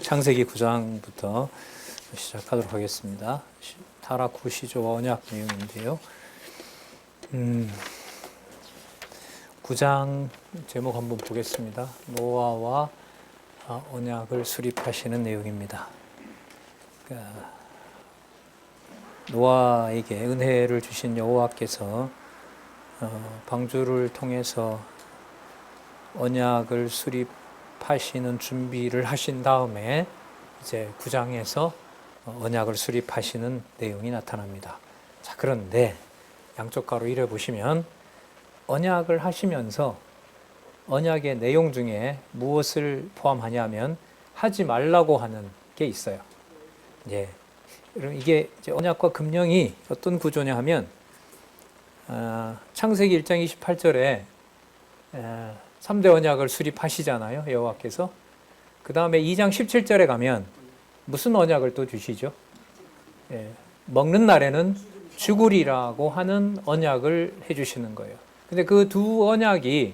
창세기 9장부터 시작하도록 하겠습니다. 타락 후 시조와 언약 내용인데요. 9장 제목 한번 보겠습니다. 노아와 언약을 수립하시는 내용입니다. 노아에게 은혜를 주신 여호와께서 방주를 통해서 언약을 수립하시는 준비를 하신 다음에 이제 9장에서 언약을 수립하시는 내용이 나타납니다. 자, 그런데 양쪽 가로 읽어보시면 언약을 하시면서 언약의 내용 중에 무엇을 포함하냐면 하지 말라고 하는 게 있어요. 예. 그럼 이게 이제 언약과 금령이 어떤 구조냐 하면 창세기 1장 28절에 3대 언약을 수립하시잖아요. 여호와께서. 그 다음에 2장 17절에 가면 무슨 언약을 또 주시죠? 예, 먹는 날에는 죽으리라고 하는 언약을 해주시는 거예요. 근데 그 두 언약이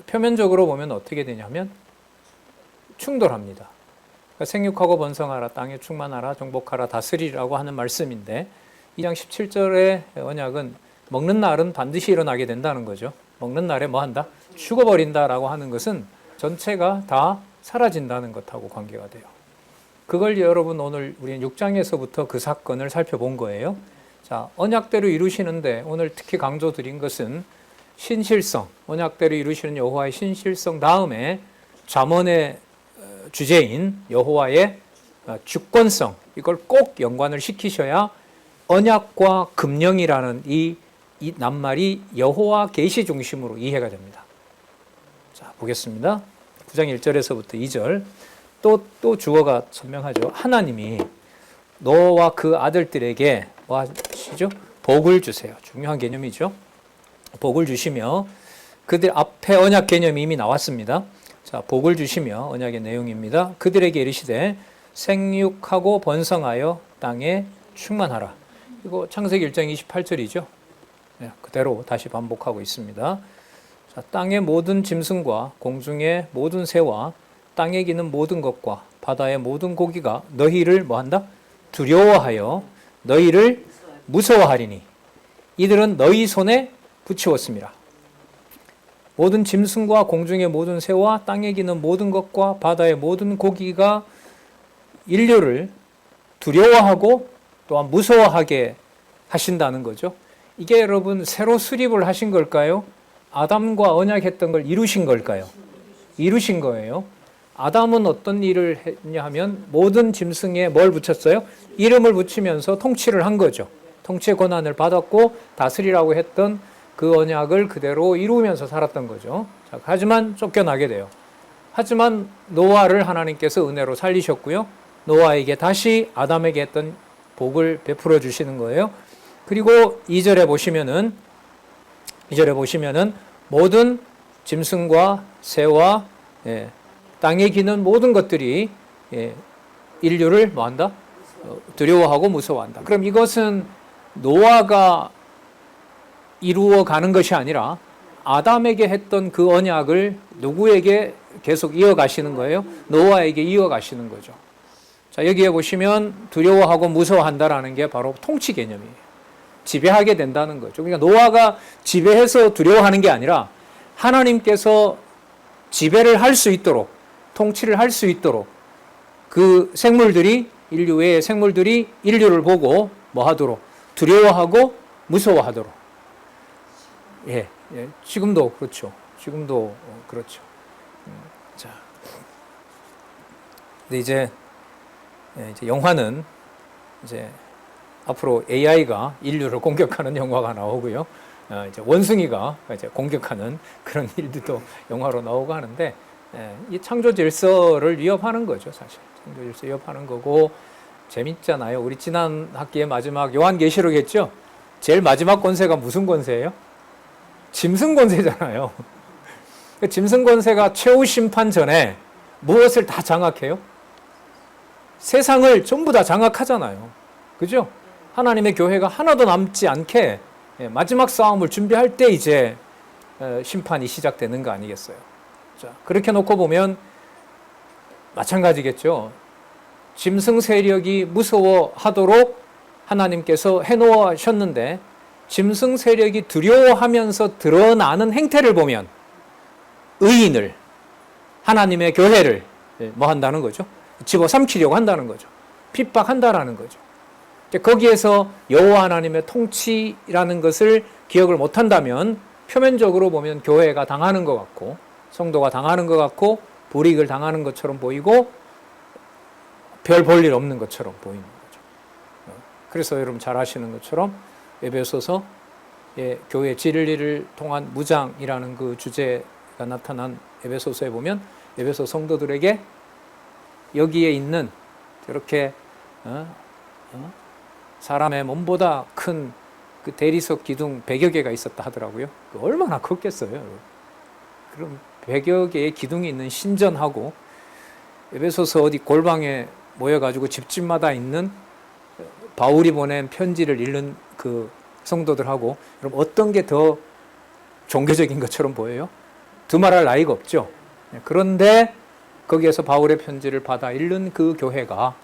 표면적으로 보면 어떻게 되냐면 충돌합니다. 그러니까 생육하고 번성하라, 땅에 충만하라, 정복하라, 다스리라고 하는 말씀인데 2장 17절의 언약은 먹는 날은 반드시 일어나게 된다는 거죠. 먹는 날에 뭐 한다? 죽어버린다라고 하는 것은 전체가 다 사라진다는 것하고 관계가 돼요. 그걸 여러분 오늘 우리는 6장에서부터 그 사건을 살펴본 거예요. 자, 언약대로 이루시는데 오늘 특히 강조드린 것은 신실성, 언약대로 이루시는 여호와의 신실성 다음에 잠언의 주제인 여호와의 주권성, 이걸 꼭 연관을 시키셔야 언약과 금령이라는 이 낱말이 여호와 계시 중심으로 이해가 됩니다. 자, 보겠습니다. 9장 1절에서부터 2절. 또 주어가 선명하죠. 하나님이 노아와 그 아들들에게 뭐 하시죠? 복을 주세요. 중요한 개념이죠. 복을 주시며 그들 앞에 언약 개념이 이미 나왔습니다. 자, 복을 주시며 언약의 내용입니다. 그들에게 이르시되 생육하고 번성하여 땅에 충만하라. 이거 창세기 1장 28절이죠. 네, 그대로 다시 반복하고 있습니다. 자, 땅의 모든 짐승과 공중의 모든 새와 땅에 기는 모든 것과 바다의 모든 고기가 너희를 뭐한다? 두려워하여 너희를 무서워하리니 이들은 너희 손에 붙이었습니다. 모든 짐승과 공중의 모든 새와 땅에 기는 모든 것과 바다의 모든 고기가 인류를 두려워하고 또한 무서워하게 하신다는 거죠. 이게 여러분 새로 수립을 하신 걸까요? 아담과 언약했던 걸 이루신 걸까요? 이루신 거예요. 아담은 어떤 일을 했냐 하면 모든 짐승에 뭘 붙였어요? 이름을 붙이면서 통치를 한 거죠. 통치의 권한을 받았고 다스리라고 했던 그 언약을 그대로 이루면서 살았던 거죠. 자, 하지만 쫓겨나게 돼요. 하지만 노아를 하나님께서 은혜로 살리셨고요. 노아에게 다시 아담에게 했던 복을 베풀어 주시는 거예요. 그리고 2절에 보시면은 모든 짐승과 새와 땅에 기는 모든 것들이 인류를 뭐한다? 두려워하고 무서워한다. 그럼 이것은 노아가 이루어가는 것이 아니라 아담에게 했던 그 언약을 누구에게 계속 이어가시는 거예요? 노아에게 이어가시는 거죠. 자, 여기에 보시면 두려워하고 무서워한다라는 게 바로 통치 개념이에요. 지배하게 된다는 거죠. 그러니까 노아가 지배해서 두려워하는 게 아니라 하나님께서 지배를 할 수 있도록, 통치를 할 수 있도록 그 생물들이, 인류 외의 생물들이 인류를 보고 뭐 하도록? 두려워하고 무서워하도록. 예, 지금도 그렇죠. 지금도 그렇죠. 자, 근데 이제 영화는 이제 앞으로 AI가 인류를 공격하는 영화가 나오고요. 이제 원숭이가 이제 공격하는 그런 일들도 영화로 나오고 하는데, 이 창조 질서를 위협하는 거죠, 사실. 창조 질서 위협하는 거고, 재밌잖아요. 우리 지난 학기의 마지막 요한계시록이었죠? 제일 마지막 권세가 무슨 권세예요? 짐승 권세잖아요. 짐승 권세가 최후 심판 전에 무엇을 다 장악해요? 세상을 전부 다 장악하잖아요. 그죠? 하나님의 교회가 하나도 남지 않게 마지막 싸움을 준비할 때 이제 심판이 시작되는 거 아니겠어요? 자, 그렇게 놓고 보면 마찬가지겠죠. 짐승 세력이 무서워하도록 하나님께서 해놓으셨는데 짐승 세력이 두려워하면서 드러나는 행태를 보면 의인을, 하나님의 교회를 뭐 한다는 거죠? 집어삼키려고 한다는 거죠. 핍박한다라는 거죠. 거기에서 여호와 하나님의 통치라는 것을 기억을 못한다면 표면적으로 보면 교회가 당하는 것 같고 성도가 당하는 것 같고 불이익을 당하는 것처럼 보이고 별 볼 일 없는 것처럼 보이는 거죠. 그래서 여러분 잘 아시는 것처럼 에베소서 교회 진리를 통한 무장이라는 그 주제가 나타난 에베소서에 보면 에베소 성도들에게 여기에 있는 이렇게 사람의 몸보다 큰 그 대리석 기둥 100여 개가 있었다 하더라고요. 얼마나 컸겠어요. 그럼 100여 개의 기둥이 있는 신전하고 에베소서 어디 골방에 모여가지고 집집마다 있는 바울이 보낸 편지를 읽는 그 성도들하고 그럼 어떤 게 더 종교적인 것처럼 보여요? 두말할 나위가 없죠. 그런데 거기에서 바울의 편지를 받아 읽는 그 교회가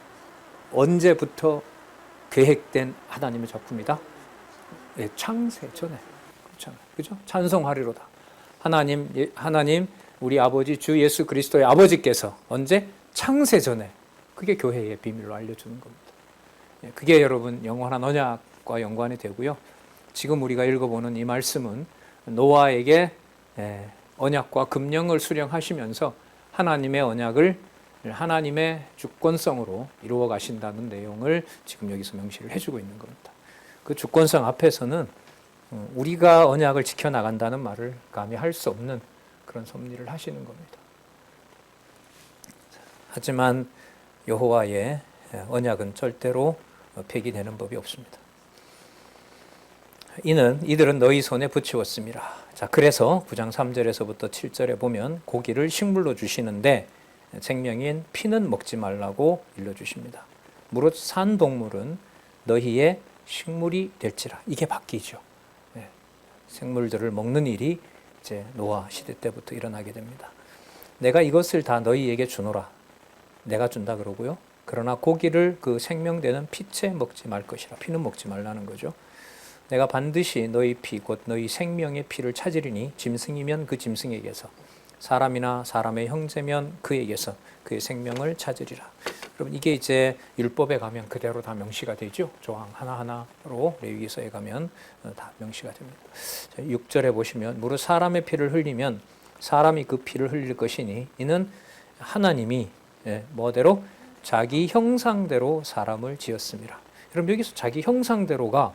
언제부터 계획된 하나님의 작품이다? 창세 전에. 그렇죠? 찬송하리로다. 하나님 우리 아버지 주 예수 그리스도의 아버지께서 언제? 창세 전에. 그게 교회의 비밀로 알려주는 겁니다. 그게 여러분 영원한 언약과 연관이 되고요. 지금 우리가 읽어보는 이 말씀은 노아에게 언약과 금령을 수령하시면서 하나님의 언약을 하나님의 주권성으로 이루어 가신다는 내용을 지금 여기서 명시를 해주고 있는 겁니다. 그 주권성 앞에서는 우리가 언약을 지켜나간다는 말을 감히 할 수 없는 그런 섭리를 하시는 겁니다. 하지만 여호와의 언약은 절대로 폐기되는 법이 없습니다. 이들은 너희 손에 붙이었습니다. 자, 그래서 9장 3절에서부터 7절에 보면 고기를 식물로 주시는데 생명인 피는 먹지 말라고 일러주십니다. 무릇 산 동물은 너희의 식물이 될지라. 이게 바뀌죠. 생물들을 먹는 일이 이제 노아 시대 때부터 일어나게 됩니다. 내가 이것을 다 너희에게 주노라. 내가 준다 그러고요. 그러나 고기를 그 생명되는 피째 먹지 말 것이라. 피는 먹지 말라는 거죠. 내가 반드시 너희 피 곧 너희 생명의 피를 찾으리니 짐승이면 그 짐승에게서 사람이나 사람의 형제면 그에게서 그의 생명을 찾으리라. 여러분 이게 이제 율법에 가면 그대로 다 명시가 되죠. 조항 하나하나로 레위기서에 가면 다 명시가 됩니다. 6절에 보시면 무릇 사람의 피를 흘리면 사람이 그 피를 흘릴 것이니 이는 하나님이 뭐대로 자기 형상대로 사람을 지었습니다. 여러분 여기서 자기 형상대로가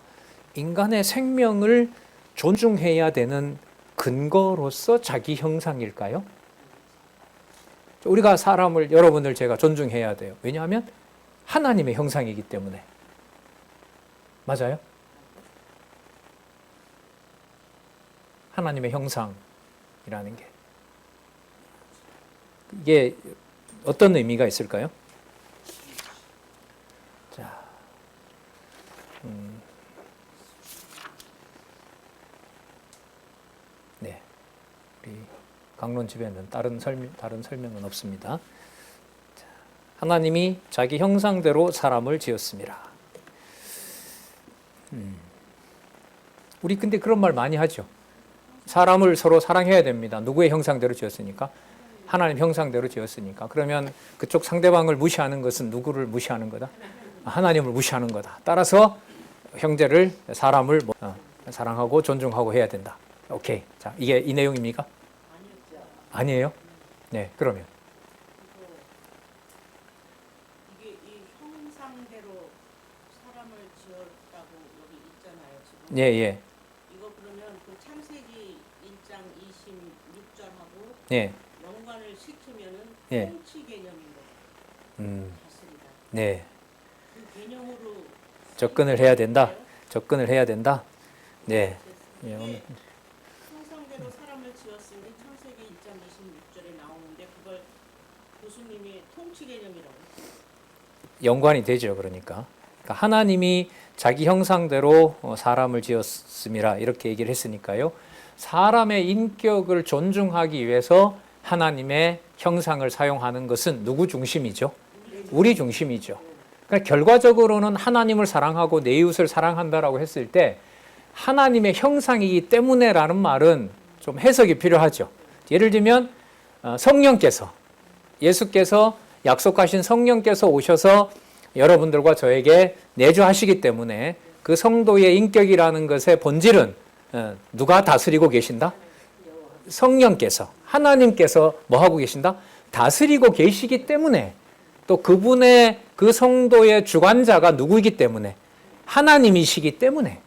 인간의 생명을 존중해야 되는 근거로서 자기 형상일까요? 우리가 사람을 여러분을 제가 존중해야 돼요. 왜냐하면 하나님의 형상이기 때문에. 맞아요? 하나님의 형상이라는 게 이게 어떤 의미가 있을까요? 자, 네, 우리 강론집에는 다른 설명은 없습니다. 자, 하나님이 자기 형상대로 사람을 지었습니다. 우리 근데 그런 말 많이 하죠. 사람을 서로 사랑해야 됩니다. 누구의 형상대로 지었으니까? 하나님 형상대로 지었으니까. 그러면 그쪽 상대방을 무시하는 것은 누구를 무시하는 거다? 하나님을 무시하는 거다. 따라서 형제를, 사람을 사랑하고 존중하고 해야 된다. 오케이. 자, 이게 이 내용입니까? 아니에요? 네, 그러면. 이게 이 형상대로 사람을 지었다고 여기 있잖아요, 지금. 예, 예. 이거 그러면 그 창세기 1장 26절하고 예. 연관을 시키면은 예. 통치 개념인 것 같습니다. 네. 그 개념으로 접근을 해야 된다. 접근을 해야 된다. 네. 예. 형상대로 사람을 지었으니 창세기 1장 26절에 나오는데 그걸 교수님이 통치 개념이라고. 연관이 되죠. 그러니까 하나님이 자기 형상대로 사람을 지었음이라 이렇게 얘기를 했으니까요. 사람의 인격을 존중하기 위해서 하나님의 형상을 사용하는 것은 누구 중심이죠? 우리 중심이죠. 그러니까 결과적으로는 하나님을 사랑하고 내 이웃을 사랑한다라고 했을 때 하나님의 형상이기 때문에라는 말은 좀 해석이 필요하죠. 예를 들면 성령께서, 예수께서 약속하신 성령께서 오셔서 여러분들과 저에게 내주하시기 때문에 그 성도의 인격이라는 것의 본질은 누가 다스리고 계신다? 성령께서, 하나님께서 뭐 하고 계신다? 다스리고 계시기 때문에, 또 그분의 그 성도의 주관자가 누구이기 때문에, 하나님이시기 때문에,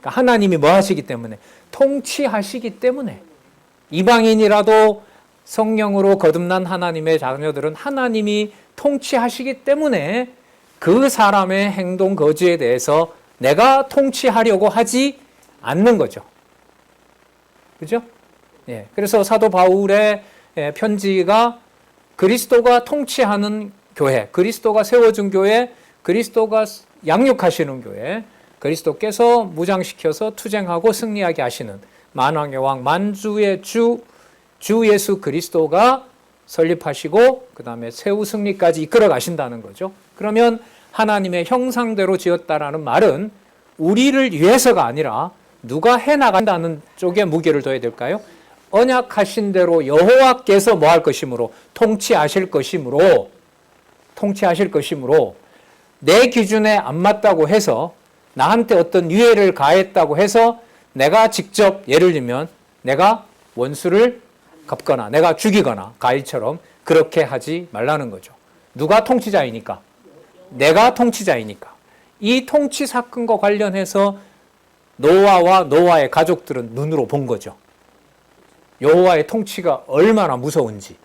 그러니까 하나님이 뭐 하시기 때문에, 통치하시기 때문에, 이방인이라도 성령으로 거듭난 하나님의 자녀들은 하나님이 통치하시기 때문에 그 사람의 행동 거지에 대해서 내가 통치하려고 하지 않는 거죠. 그죠? 예. 그래서 사도 바울의 편지가 그리스도가 통치하는 교회, 그리스도가 세워준 교회, 그리스도가 양육하시는 교회, 그리스도께서 무장시켜서 투쟁하고 승리하게 하시는 만왕의 왕, 만주의 주 예수 그리스도가 설립하시고 그 다음에 세우 승리까지 이끌어 가신다는 거죠. 그러면 하나님의 형상대로 지었다라는 말은 우리를 위해서가 아니라 누가 해나간다는 쪽에 무게를 둬야 될까요? 언약하신 대로 여호와께서 뭐 할 것이므로, 통치하실 것이므로 내 기준에 안 맞다고 해서 나한테 어떤 유해를 가했다고 해서 내가 직접, 예를 들면 내가 원수를 갚거나 내가 죽이거나 가일처럼 그렇게 하지 말라는 거죠. 누가 통치자이니까? 내가 통치자이니까. 이 통치 사건과 관련해서 노아와 노아의 가족들은 눈으로 본 거죠. 여호와의 통치가 얼마나 무서운지.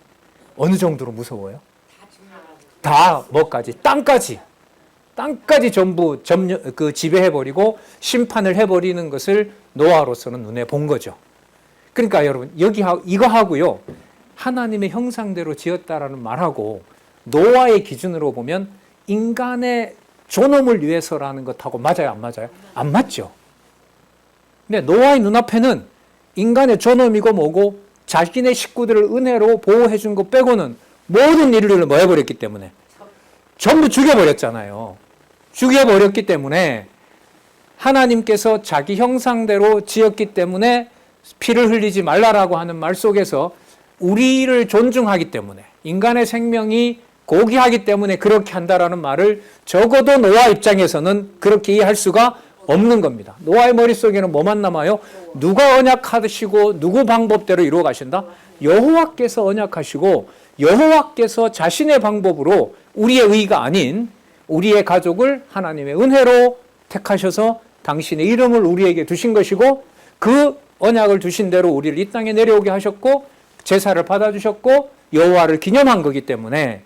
어느 정도로 무서워요? 다 뭐까지? 땅까지 전부 지배해버리고 심판을 해버리는 것을 노아로서는 눈에 본 거죠. 그러니까 여러분, 이거 하고요, 하나님의 형상대로 지었다라는 말하고 노아의 기준으로 보면 인간의 존엄을 위해서라는 것하고 맞아요, 안 맞아요? 안 맞죠. 근데 노아의 눈앞에는 인간의 존엄이고 뭐고 자신의 식구들을 은혜로 보호해 준 것 빼고는 모든 인류를 뭐 해버렸기 때문에 전부 죽여버렸잖아요. 죽여버렸기 때문에 하나님께서 자기 형상대로 지었기 때문에 피를 흘리지 말라라고 하는 말 속에서 우리를 존중하기 때문에, 인간의 생명이 고귀하기 때문에 그렇게 한다라는 말을 적어도 노아 입장에서는 그렇게 이해할 수가 없는 겁니다. 노아의 머릿속에는 뭐만 남아요? 누가 언약하시고 누구 방법대로 이루어 가신다? 여호와께서 언약하시고 여호와께서 자신의 방법으로 우리의 의가 아닌 우리의 가족을 하나님의 은혜로 택하셔서 당신의 이름을 우리에게 두신 것이고, 그 언약을 두신 대로 우리를 이 땅에 내려오게 하셨고 제사를 받아주셨고 여호와를 기념한 거기 때문에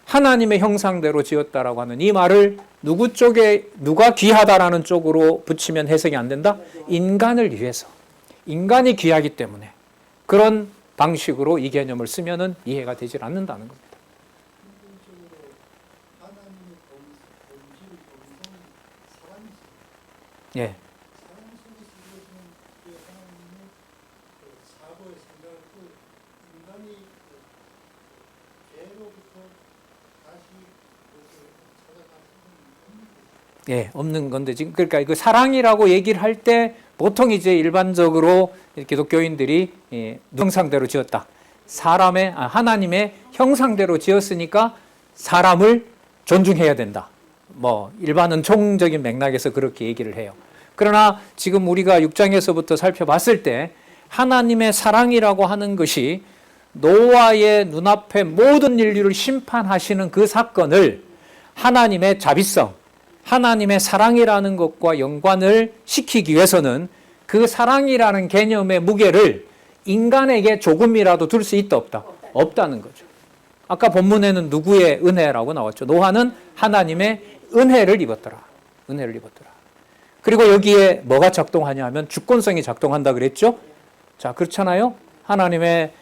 하나님의 형상대로 지었다라고 하는 이 말을 누구 쪽에, 누가 귀하다라는 쪽으로 붙이면 해석이 안 된다? 인간을 위해서, 인간이 귀하기 때문에 그런 방식으로 이 개념을 쓰면은 이해가 되질 않는다는 겁니다. 예. 예, 없는 건데 지금 그러니까 그 사랑이라고 얘기를 할 때 보통 이제 일반적으로 기독교인들이 형상대로 지었다. 하나님의 형상대로 지었으니까 사람을 존중해야 된다. 뭐 일반은 총적인 맥락에서 그렇게 얘기를 해요. 그러나 지금 우리가 6장에서부터 살펴봤을 때 하나님의 사랑이라고 하는 것이 노아의 눈앞에 모든 인류를 심판하시는 그 사건을 하나님의 자비성, 하나님의 사랑이라는 것과 연관을 시키기 위해서는 그 사랑이라는 개념의 무게를 인간에게 조금이라도 둘 수 있다 없다? 없다는 거죠. 아까 본문에는 누구의 은혜라고 나왔죠? 노아는 하나님의 은혜를 입었더라. 은혜를 입었더라. 그리고 여기에 뭐가 작동하냐 하면 주권성이 작동한다 그랬죠? 자, 그렇잖아요? 하나님의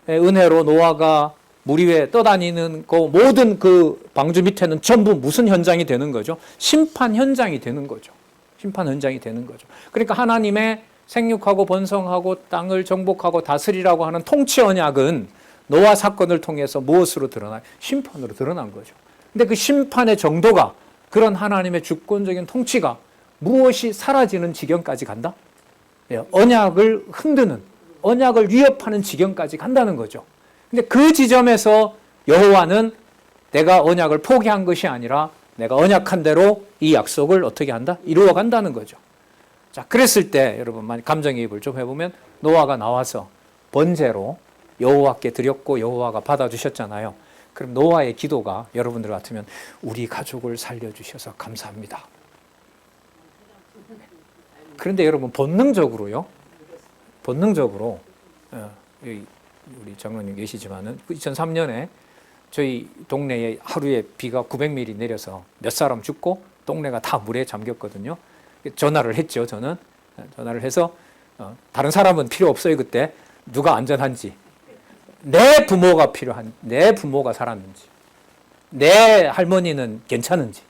은혜로 노아가 물 위에 떠다니는 그 모든 그 방주 밑에는 전부 무슨 현장이 되는 거죠? 심판 현장이 되는 거죠. 심판 현장이 되는 거죠. 그러니까 하나님의 생육하고 번성하고 땅을 정복하고 다스리라고 하는 통치 언약은 노아 사건을 통해서 무엇으로 드러나요? 심판으로 드러난 거죠. 근데 그 심판의 정도가 그런 하나님의 주권적인 통치가 무엇이 사라지는 지경까지 간다? 예, 언약을 흔드는, 언약을 위협하는 지경까지 간다는 거죠. 근데 그 지점에서 여호와는 내가 언약을 포기한 것이 아니라 내가 언약한 대로 이 약속을 어떻게 한다? 이루어 간다는 거죠. 자, 그랬을 때 여러분 많이 감정이입을 좀 해보면 노아가 나와서 번제로 여호와께 드렸고 여호와가 받아주셨잖아요. 그럼 노아의 기도가 여러분들 같으면 우리 가족을 살려주셔서 감사합니다. 그런데 여러분 본능적으로요. 본능적으로 여기 우리 장로님 계시지만은 2003년에 저희 동네에 하루에 비가 900mm 내려서 몇 사람 죽고 동네가 다 물에 잠겼거든요. 전화를 했죠. 저는 전화를 해서 다른 사람은 필요 없어요. 그때 누가 안전한지, 내 부모가 필요한, 내 부모가 살았는지, 내 할머니는 괜찮은지,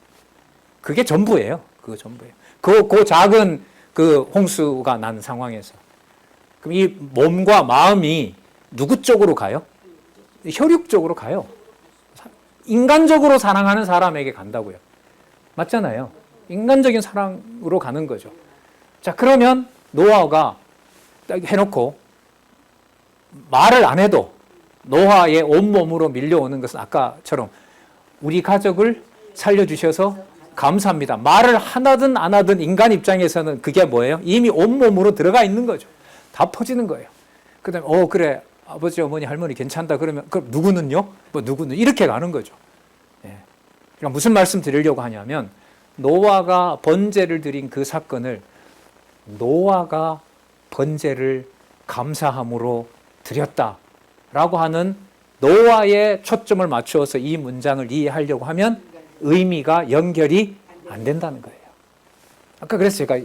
그게 전부예요. 그거 전부예요. 그 작은 그 홍수가 난 상황에서 그럼 이 몸과 마음이 누구 쪽으로 가요? 혈육 쪽으로 가요. 인간적으로 사랑하는 사람에게 간다고요. 맞잖아요. 인간적인 사랑으로 가는 거죠. 자, 그러면 노아가 딱 해놓고 말을 안 해도 노아의 온몸으로 밀려오는 것은 아까처럼 우리 가족을 살려주셔서 감사합니다. 말을 하든 안 하든 인간 입장에서는 그게 뭐예요? 이미 온몸으로 들어가 있는 거죠. 다 퍼지는 거예요. 그 다음에 그래 아버지 어머니 할머니 괜찮다 그러면 그럼 누구는요? 뭐 누구는 이렇게 가는 거죠. 예. 그러니까 무슨 말씀 드리려고 하냐면 노아가 번제를 드린 그 사건을 노아가 번제를 감사함으로 드렸다라고 하는 노아의 초점을 맞추어서 이 문장을 이해하려고 하면 의미가 연결이 안 된다는 거예요. 아까 그래서 제가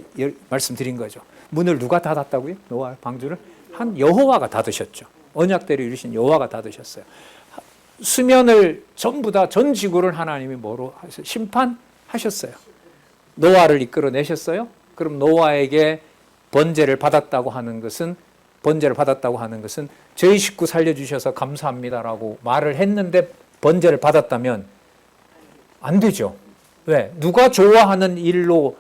말씀드린 거죠. 문을 누가 닫았다고요? 노아 방주를? 한 여호와가 닫으셨죠. 언약대로 이루신 여호와가 닫으셨어요. 수면을 전부 다 전 지구를 하나님이 뭐로 하셨어요? 심판하셨어요. 노아를 이끌어내셨어요. 그럼 노아에게 번제를 받았다고 하는 것은 저희 식구 살려주셔서 감사합니다라고 말을 했는데 번제를 받았다면 안 되죠. 왜? 누가 좋아하는 일로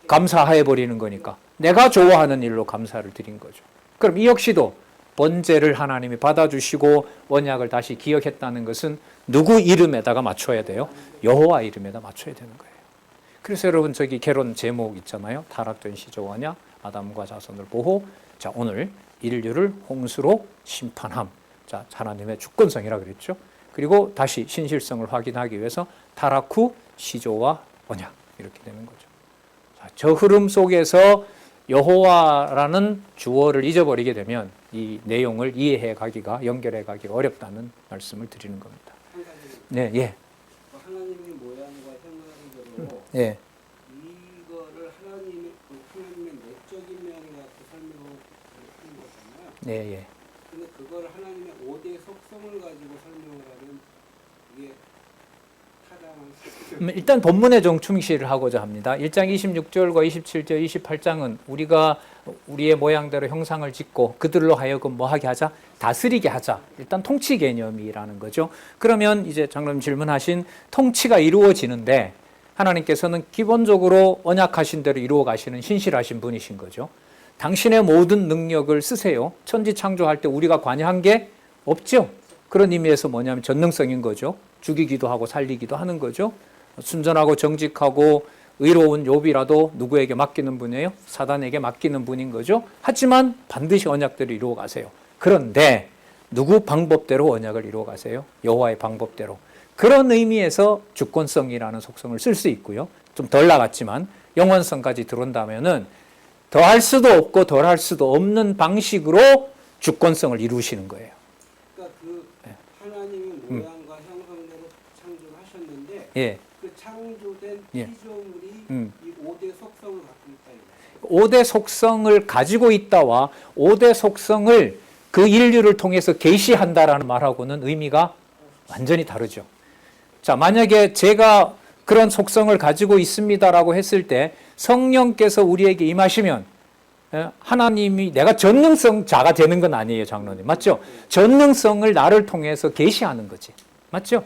감사해버리는 거니까. 내가 좋아하는 일로 감사를 드린 거죠. 그럼 이 역시도 번제를 하나님이 받아주시고 언약을 다시 기억했다는 것은 누구 이름에다가 맞춰야 돼요? 여호와 이름에다 맞춰야 되는 거예요. 그래서 여러분 저기 결혼 제목 있잖아요. 타락된 시조 언약, 아담과 자손을 보호. 자, 오늘 인류를 홍수로 심판함. 자, 하나님의 주권성이라 그랬죠. 그리고 다시 신실성을 확인하기 위해서 타락 후 시조와 언약 이렇게 되는 거죠. 자, 저 흐름 속에서 여호와라는 주어를 잊어버리게 되면 이 내용을 이해해 가기가 연결해 가기가 어렵다는 말씀을 드리는 겁니다. 네, 예. 하나님의 모양과 형상대로 예. 이거를 하나님의 내적인 면이라고 설명을 하는 거잖아요. 네, 예. 근데 그걸 하나님의 5대 속성을 가지고 설명을 하면 이게 타당한 일단 본문에 좀 충실을 하고자 합니다. 1장 26절과 27절, 28장은 우리가 우리의 모양대로 형상을 짓고 그들로 하여금 뭐 하게 하자? 다스리게 하자. 일단 통치 개념이라는 거죠. 그러면 이제 장로님 질문하신 통치가 이루어지는데 하나님께서는 기본적으로 언약하신 대로 이루어 가시는 신실하신 분이신 거죠. 당신의 모든 능력을 쓰세요. 천지 창조할 때 우리가 관여한 게 없죠. 그런 의미에서 뭐냐면 전능성인 거죠. 죽이기도 하고 살리기도 하는 거죠. 순전하고 정직하고 의로운 욥이라도 누구에게 맡기는 분이에요? 사단에게 맡기는 분인 거죠. 하지만 반드시 언약대로 이루어 가세요. 그런데 누구 방법대로 언약을 이루어 가세요? 여호와의 방법대로. 그런 의미에서 주권성이라는 속성을 쓸 수 있고요. 좀 덜 나갔지만 영원성까지 들어온다면은 더할 수도 없고 덜할 수도 없는 방식으로 주권성을 이루시는 거예요. 그러니까 그 하나님의 모양과 형상대로 창조를 하셨는데 예. 그 창조된 예. 피조물이 이 5대 속성을 갖고 있다. 5대 속성을 가지고 있다와 5대 속성을 그 인류를 통해서 계시한다라는 말하고는 의미가 완전히 다르죠. 자, 만약에 제가 그런 속성을 가지고 있습니다라고 했을 때 성령께서 우리에게 임하시면 하나님이 내가 전능성 자가 되는 건 아니에요, 장로님. 맞죠? 전능성을 나를 통해서 계시하는 거지. 맞죠?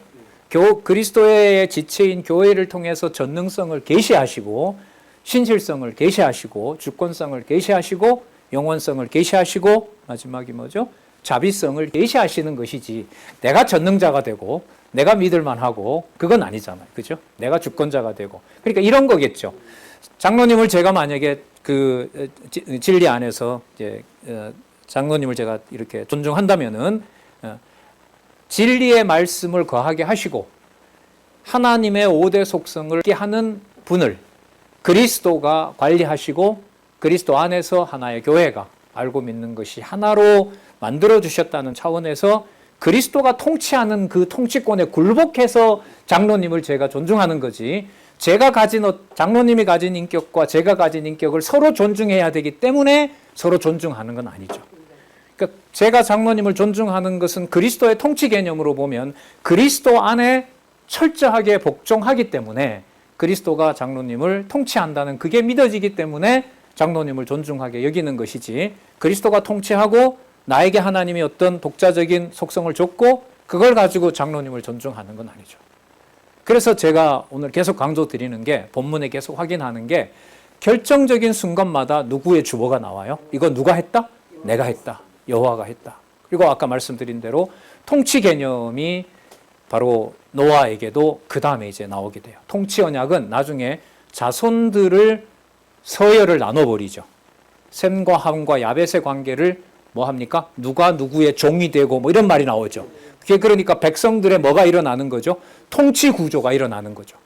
그리스도의 지체인 교회를 통해서 전능성을 계시하시고 신실성을 계시하시고 주권성을 계시하시고 영원성을 계시하시고 마지막이 뭐죠? 자비성을 계시하시는 것이지 내가 전능자가 되고 내가 믿을 만하고 그건 아니잖아요. 그죠? 내가 주권자가 되고. 그러니까 이런 거겠죠. 장로님을 제가 만약에 그 진리 안에서 이제 장로님을 제가 이렇게 존중한다면은 진리의 말씀을 거하게 하시고 하나님의 5대 속성을 있게 하는 분을 그리스도가 관리하시고 그리스도 안에서 하나의 교회가 알고 믿는 것이 하나로 만들어 주셨다는 차원에서 그리스도가 통치하는 그 통치권에 굴복해서 장로님을 제가 존중하는 거지. 제가 가진 장로님이 가진 인격과 제가 가진 인격을 서로 존중해야 되기 때문에 서로 존중하는 건 아니죠. 그러니까 제가 장로님을 존중하는 것은 그리스도의 통치 개념으로 보면 그리스도 안에 철저하게 복종하기 때문에 그리스도가 장로님을 통치한다는 그게 믿어지기 때문에 장로님을 존중하게 여기는 것이지 그리스도가 통치하고 나에게 하나님이 어떤 독자적인 속성을 줬고 그걸 가지고 장로님을 존중하는 건 아니죠. 그래서 제가 오늘 계속 강조드리는 게 본문에 계속 확인하는 게 결정적인 순간마다 누구의 주어가 나와요? 이거 누가 했다? 내가 했다. 여호와가 했다. 그리고 아까 말씀드린 대로 통치 개념이 바로 노아에게도 그 다음에 이제 나오게 돼요. 통치 언약은 나중에 자손들을 서열을 나눠버리죠. 셈과 함과 야벳의 관계를 뭐 합니까? 누가 누구의 종이 되고 뭐 이런 말이 나오죠. 그게 그러니까 백성들의 뭐가 일어나는 거죠? 통치 구조가 일어나는 거죠.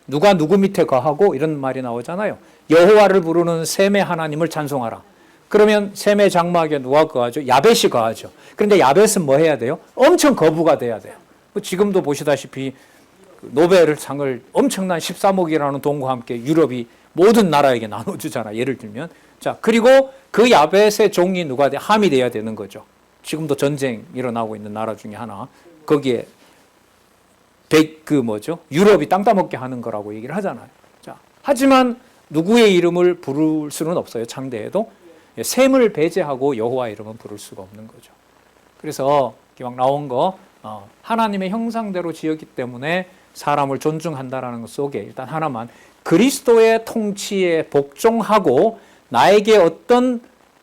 누가 누구 밑에 거하고 이런 말이 나오잖아요. 여호와를 부르는 셈의 하나님을 찬송하라. 그러면 셈의 장막에 누가 거하죠? 야벳이 거하죠. 그런데 야벳은 뭐 해야 돼요? 엄청 거부가 돼야 돼요. 지금도 보시다시피 노벨 상을 엄청난 13억이라는 돈과 함께 유럽이 모든 나라에게 나눠주잖아. 예를 들면. 자, 그리고 그 야벳의 종이 누가 돼? 함이 돼야 되는 거죠. 지금도 전쟁 일어나고 있는 나라 중에 하나. 거기에 유럽이 땅 따먹게 하는 거라고 얘기를 하잖아요. 자, 하지만 누구의 이름을 부를 수는 없어요. 창대해도. 셈을 배제하고 여호와 이름은 부를 수가 없는 거죠. 그래서 기왕 나온 거 하나님의 형상대로 지었기 때문에 사람을 존중한다라는 것 속에 일단 하나만 그리스도의 통치에 복종하고 나에게 어떤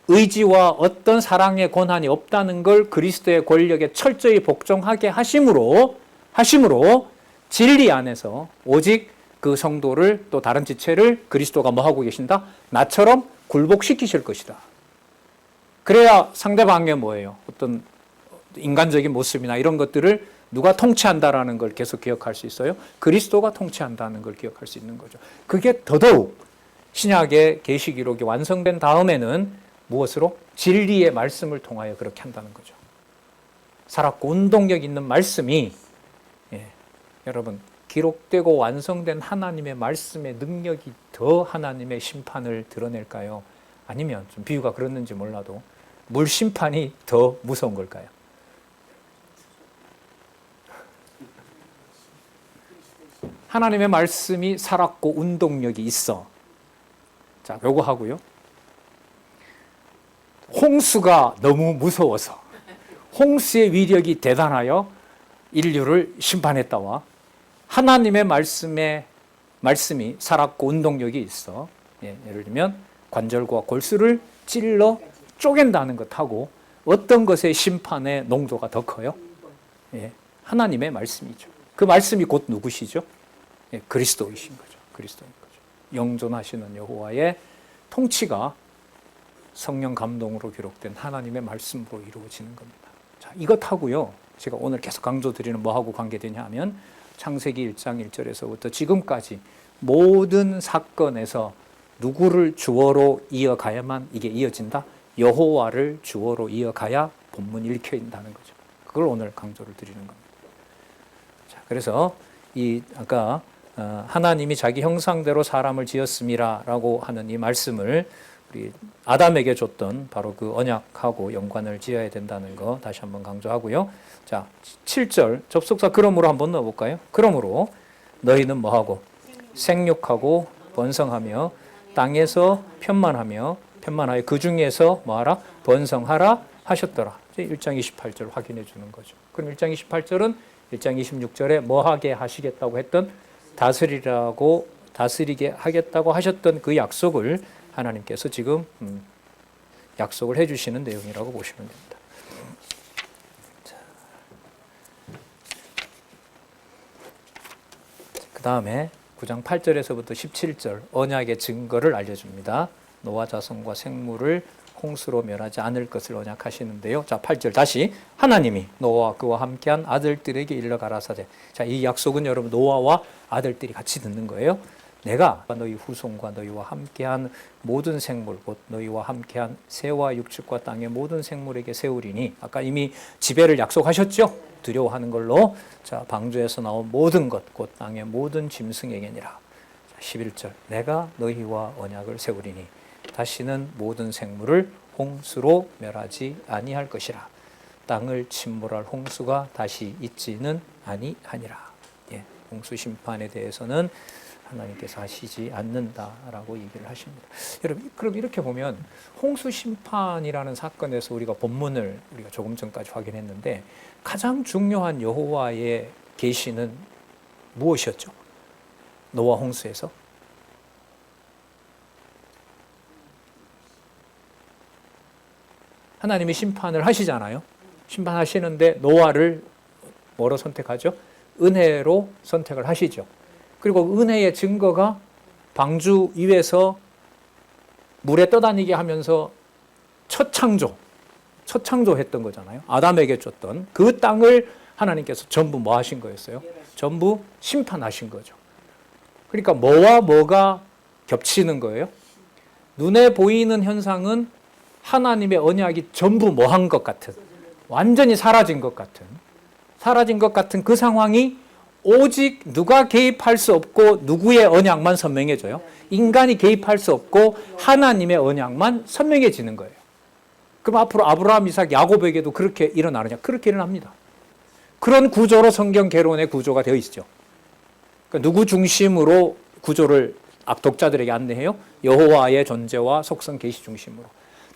의지와 어떤 사랑의 권한이 없다는 걸 그리스도의 권력에 철저히 복종하게 하심으로 진리 안에서 오직 그 성도를 또 다른 지체를 그리스도가 뭐 하고 계신다? 나처럼 굴복시키실 것이다. 그래야 상대방의 뭐예요? 어떤 인간적인 모습이나 이런 것들을 누가 통치한다라는 걸 계속 기억할 수 있어요? 그리스도가 통치한다는 걸 기억할 수 있는 거죠. 그게 더더욱 신약의 계시 기록이 완성된 다음에는 무엇으로? 진리의 말씀을 통하여 그렇게 한다는 거죠. 살았고 운동력 있는 말씀이 여러분 기록되고 완성된 하나님의 말씀의 능력이 더 하나님의 심판을 드러낼까요? 아니면 좀 비유가 그렇는지 몰라도 물 심판이 더 무서운 걸까요? 하나님의 말씀이 살았고 운동력이 있어. 자, 요거 하고요. 홍수가 너무 무서워서 홍수의 위력이 대단하여 인류를 심판했다와 하나님의 말씀이 살았고 운동력이 있어. 예를 들면 관절과 골수를 찔러 쪼갠다는 것하고 어떤 것의 심판의 농도가 더 커요? 하나님의 말씀이죠. 그 말씀이 곧 누구시죠? 그리스도이신 거죠. 그리스도인 거죠. 영존하시는 여호와의 통치가 성령 감동으로 기록된 하나님의 말씀으로 이루어지는 겁니다. 자, 이것하고요. 제가 오늘 계속 강조드리는 뭐하고 관계되냐 하면 창세기 1장 1절에서부터 지금까지 모든 사건에서 누구를 주어로 이어가야만 이게 이어진다? 여호와를 주어로 이어가야 본문이 읽혀진다는 거죠. 그걸 오늘 강조를 드리는 겁니다. 자, 그래서 아까 하나님이 자기 형상대로 사람을 지었음이라라고 하는 이 말씀을 우리 아담에게 줬던 바로 그 언약하고 연관을 지어야 된다는 거 다시 한번 강조하고요. 자, 7절 접속사 그러므로 한번 넣어볼까요? 그러므로 너희는 뭐하고? 생육하고 번성하며 땅에서 편만하며 편만하여 그 중에서 뭐하라? 번성하라 하셨더라. 1장 28절 확인해 주는 거죠. 그럼 1장 28절은 1장 26절에 뭐 하게 하시겠다고 했던 다스리게 하겠다고 하셨던 그 약속을 하나님께서 지금 약속을 해주시는 내용이라고 보시면 됩니다. 그 다음에 9장 8절에서부터 17절 언약의 증거를 알려줍니다. 노아 자손과 생물을 홍수로 멸하지 않을 것을 언약하시는데요. 자, 8절 다시 하나님이 노아와 그와 함께한 아들들에게 일러 가라사대. 자, 이 약속은 여러분 노아와 아들들이 같이 듣는 거예요. 내가 너희 후손과 너희와 함께한 모든 생물 곧 너희와 함께한 새와 육축과 땅의 모든 생물에게 세우리니 아까 이미 지배를 약속하셨죠? 두려워하는 걸로. 자, 방주에서 나온 모든 것 곧 땅의 모든 짐승에게니라. 11절 내가 너희와 언약을 세우리니 다시는 모든 생물을 홍수로 멸하지 아니할 것이라. 땅을 침몰할 홍수가 다시 있지는 아니하니라. 예, 홍수 심판에 대해서는 하나님께서 하시지 않는다라고 얘기를 하십니다. 여러분, 그럼 이렇게 보면 홍수 심판이라는 사건에서 우리가 본문을 우리가 조금 전까지 확인했는데 가장 중요한 여호와의 계시는 무엇이었죠? 노아 홍수에서 하나님이 심판을 하시잖아요. 심판하시는데 노아를 뭐로 선택하죠? 은혜로 선택을 하시죠. 그리고 은혜의 증거가 방주 위에서 물에 떠다니게 하면서 첫 창조했던 거잖아요. 아담에게 줬던 그 땅을 하나님께서 전부 뭐 하신 거였어요? 전부 심판하신 거죠. 그러니까 뭐와 뭐가 겹치는 거예요? 눈에 보이는 현상은 하나님의 언약이 전부 뭐 한 것 같은, 완전히 사라진 것 같은 그 상황이 오직 누가 개입할 수 없고 누구의 언약만 선명해져요? 인간이 개입할 수 없고 하나님의 언약만 선명해지는 거예요. 그럼 앞으로 아브라함, 이삭, 야곱에게도 그렇게 일어나느냐? 그렇게 일어납니다. 그런 구조로 성경 개론의 구조가 되어 있죠. 그러니까 누구 중심으로 구조를 독자들에게 안내해요? 여호와의 존재와 속성 계시 중심으로.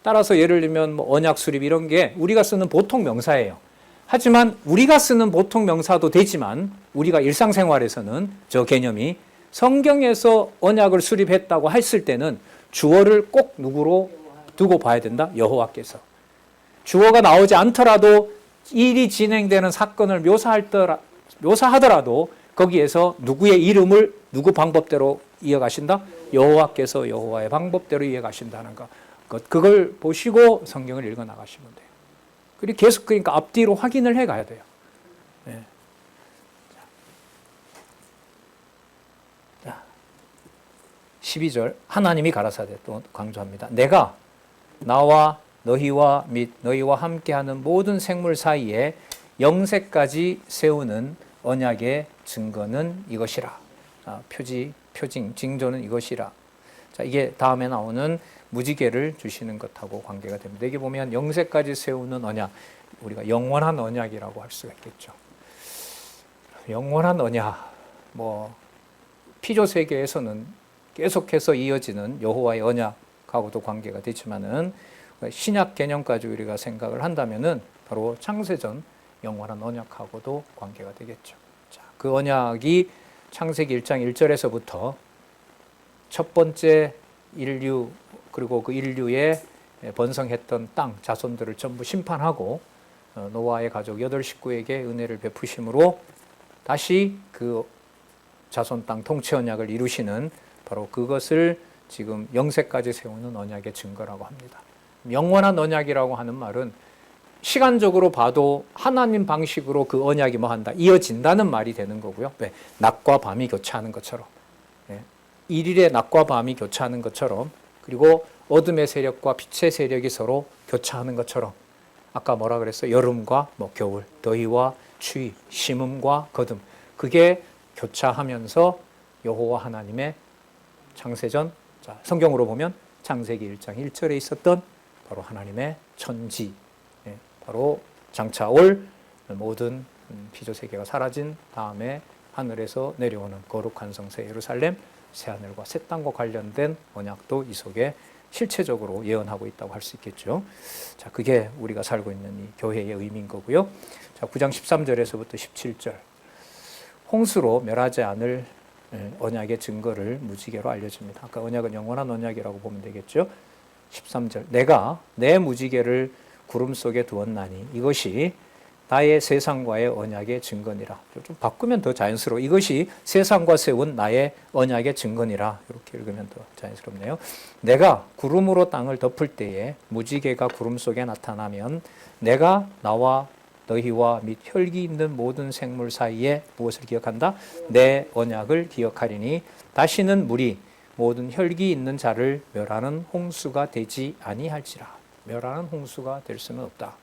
따라서 예를 들면 뭐 언약 수립 이런 게 우리가 쓰는 보통 명사예요. 하지만 우리가 쓰는 보통 명사도 되지만 우리가 일상생활에서는 저 개념이 성경에서 언약을 수립했다고 했을 때는 주어를 꼭 누구로 두고 봐야 된다? 여호와께서. 주어가 나오지 않더라도 일이 진행되는 사건을 묘사하더라도 거기에서 누구의 이름을 누구 방법대로 이어가신다? 여호와께서 여호와의 방법대로 이어가신다는 것. 그걸 보시고 성경을 읽어 나가시면 돼요. 그리고 계속 그러니까 앞뒤로 확인을 해 가야 돼요. 네. 자, 12절 하나님이 가라사대 또 강조합니다. 내가 나와 너희와 및 너희와 함께하는 모든 생물 사이에 영세까지 세우는 언약의 증거는 이것이라. 표징, 징조는 이것이라. 자, 이게 다음에 나오는 무지개를 주시는 것하고 관계가 됩니다. 여기 보면 영세까지 세우는 언약, 우리가 영원한 언약이라고 할 수가 있겠죠. 영원한 언약, 피조 세계에서는 계속해서 이어지는 여호와의 언약하고도 관계가 되지만은 신약 개념까지 우리가 생각을 한다면은 바로 창세전 영원한 언약하고도 관계가 되겠죠. 자, 그 언약이 창세기 1장 1절에서부터 첫 번째 인류 그리고 그 인류에 번성했던 땅 자손들을 전부 심판하고 노아의 가족 8식구에게 은혜를 베푸심으로 다시 그 자손 땅 통치 언약을 이루시는 바로 그것을 지금 영세까지 세우는 언약의 증거라고 합니다. 영원한 언약이라고 하는 말은 시간적으로 봐도 하나님 방식으로 그 언약이 뭐한다? 이어진다는 말이 되는 거고요. 왜? 낮과 밤이 교차하는 것처럼. 일일의 낮과 밤이 교차하는 것처럼 그리고 어둠의 세력과 빛의 세력이 서로 교차하는 것처럼 아까 뭐라 그랬어요? 여름과 겨울, 더위와 추위, 심음과 거듭 그게 교차하면서 여호와 하나님의 창세전 성경으로 보면 창세기 1장 1절에 있었던 바로 하나님의 천지 바로 장차 올 모든 피조 세계가 사라진 다음에 하늘에서 내려오는 거룩한 성새 예루살렘 새하늘과 새 땅과 관련된 언약도 이 속에 실체적으로 예언하고 있다고 할 수 있겠죠. 자, 그게 우리가 살고 있는 이 교회의 의미인 거고요. 자, 9장 13절에서부터 17절. 홍수로 멸하지 않을 언약의 증거를 무지개로 알려줍니다. 아까 언약은 영원한 언약이라고 보면 되겠죠. 13절. 내가 내 무지개를 구름 속에 두었나니 이것이 나의 세상과의 언약의 증거니라. 좀 바꾸면 더 자연스러워. 이것이 세상과 세운 나의 언약의 증거니라. 이렇게 읽으면 더 자연스럽네요. 내가 구름으로 땅을 덮을 때에 무지개가 구름 속에 나타나면 내가 나와 너희와 및 혈기 있는 모든 생물 사이에 무엇을 기억한다? 내 언약을 기억하리니 다시는 물이 모든 혈기 있는 자를 멸하는 홍수가 되지 아니할지라. 멸하는 홍수가 될 수는 없다.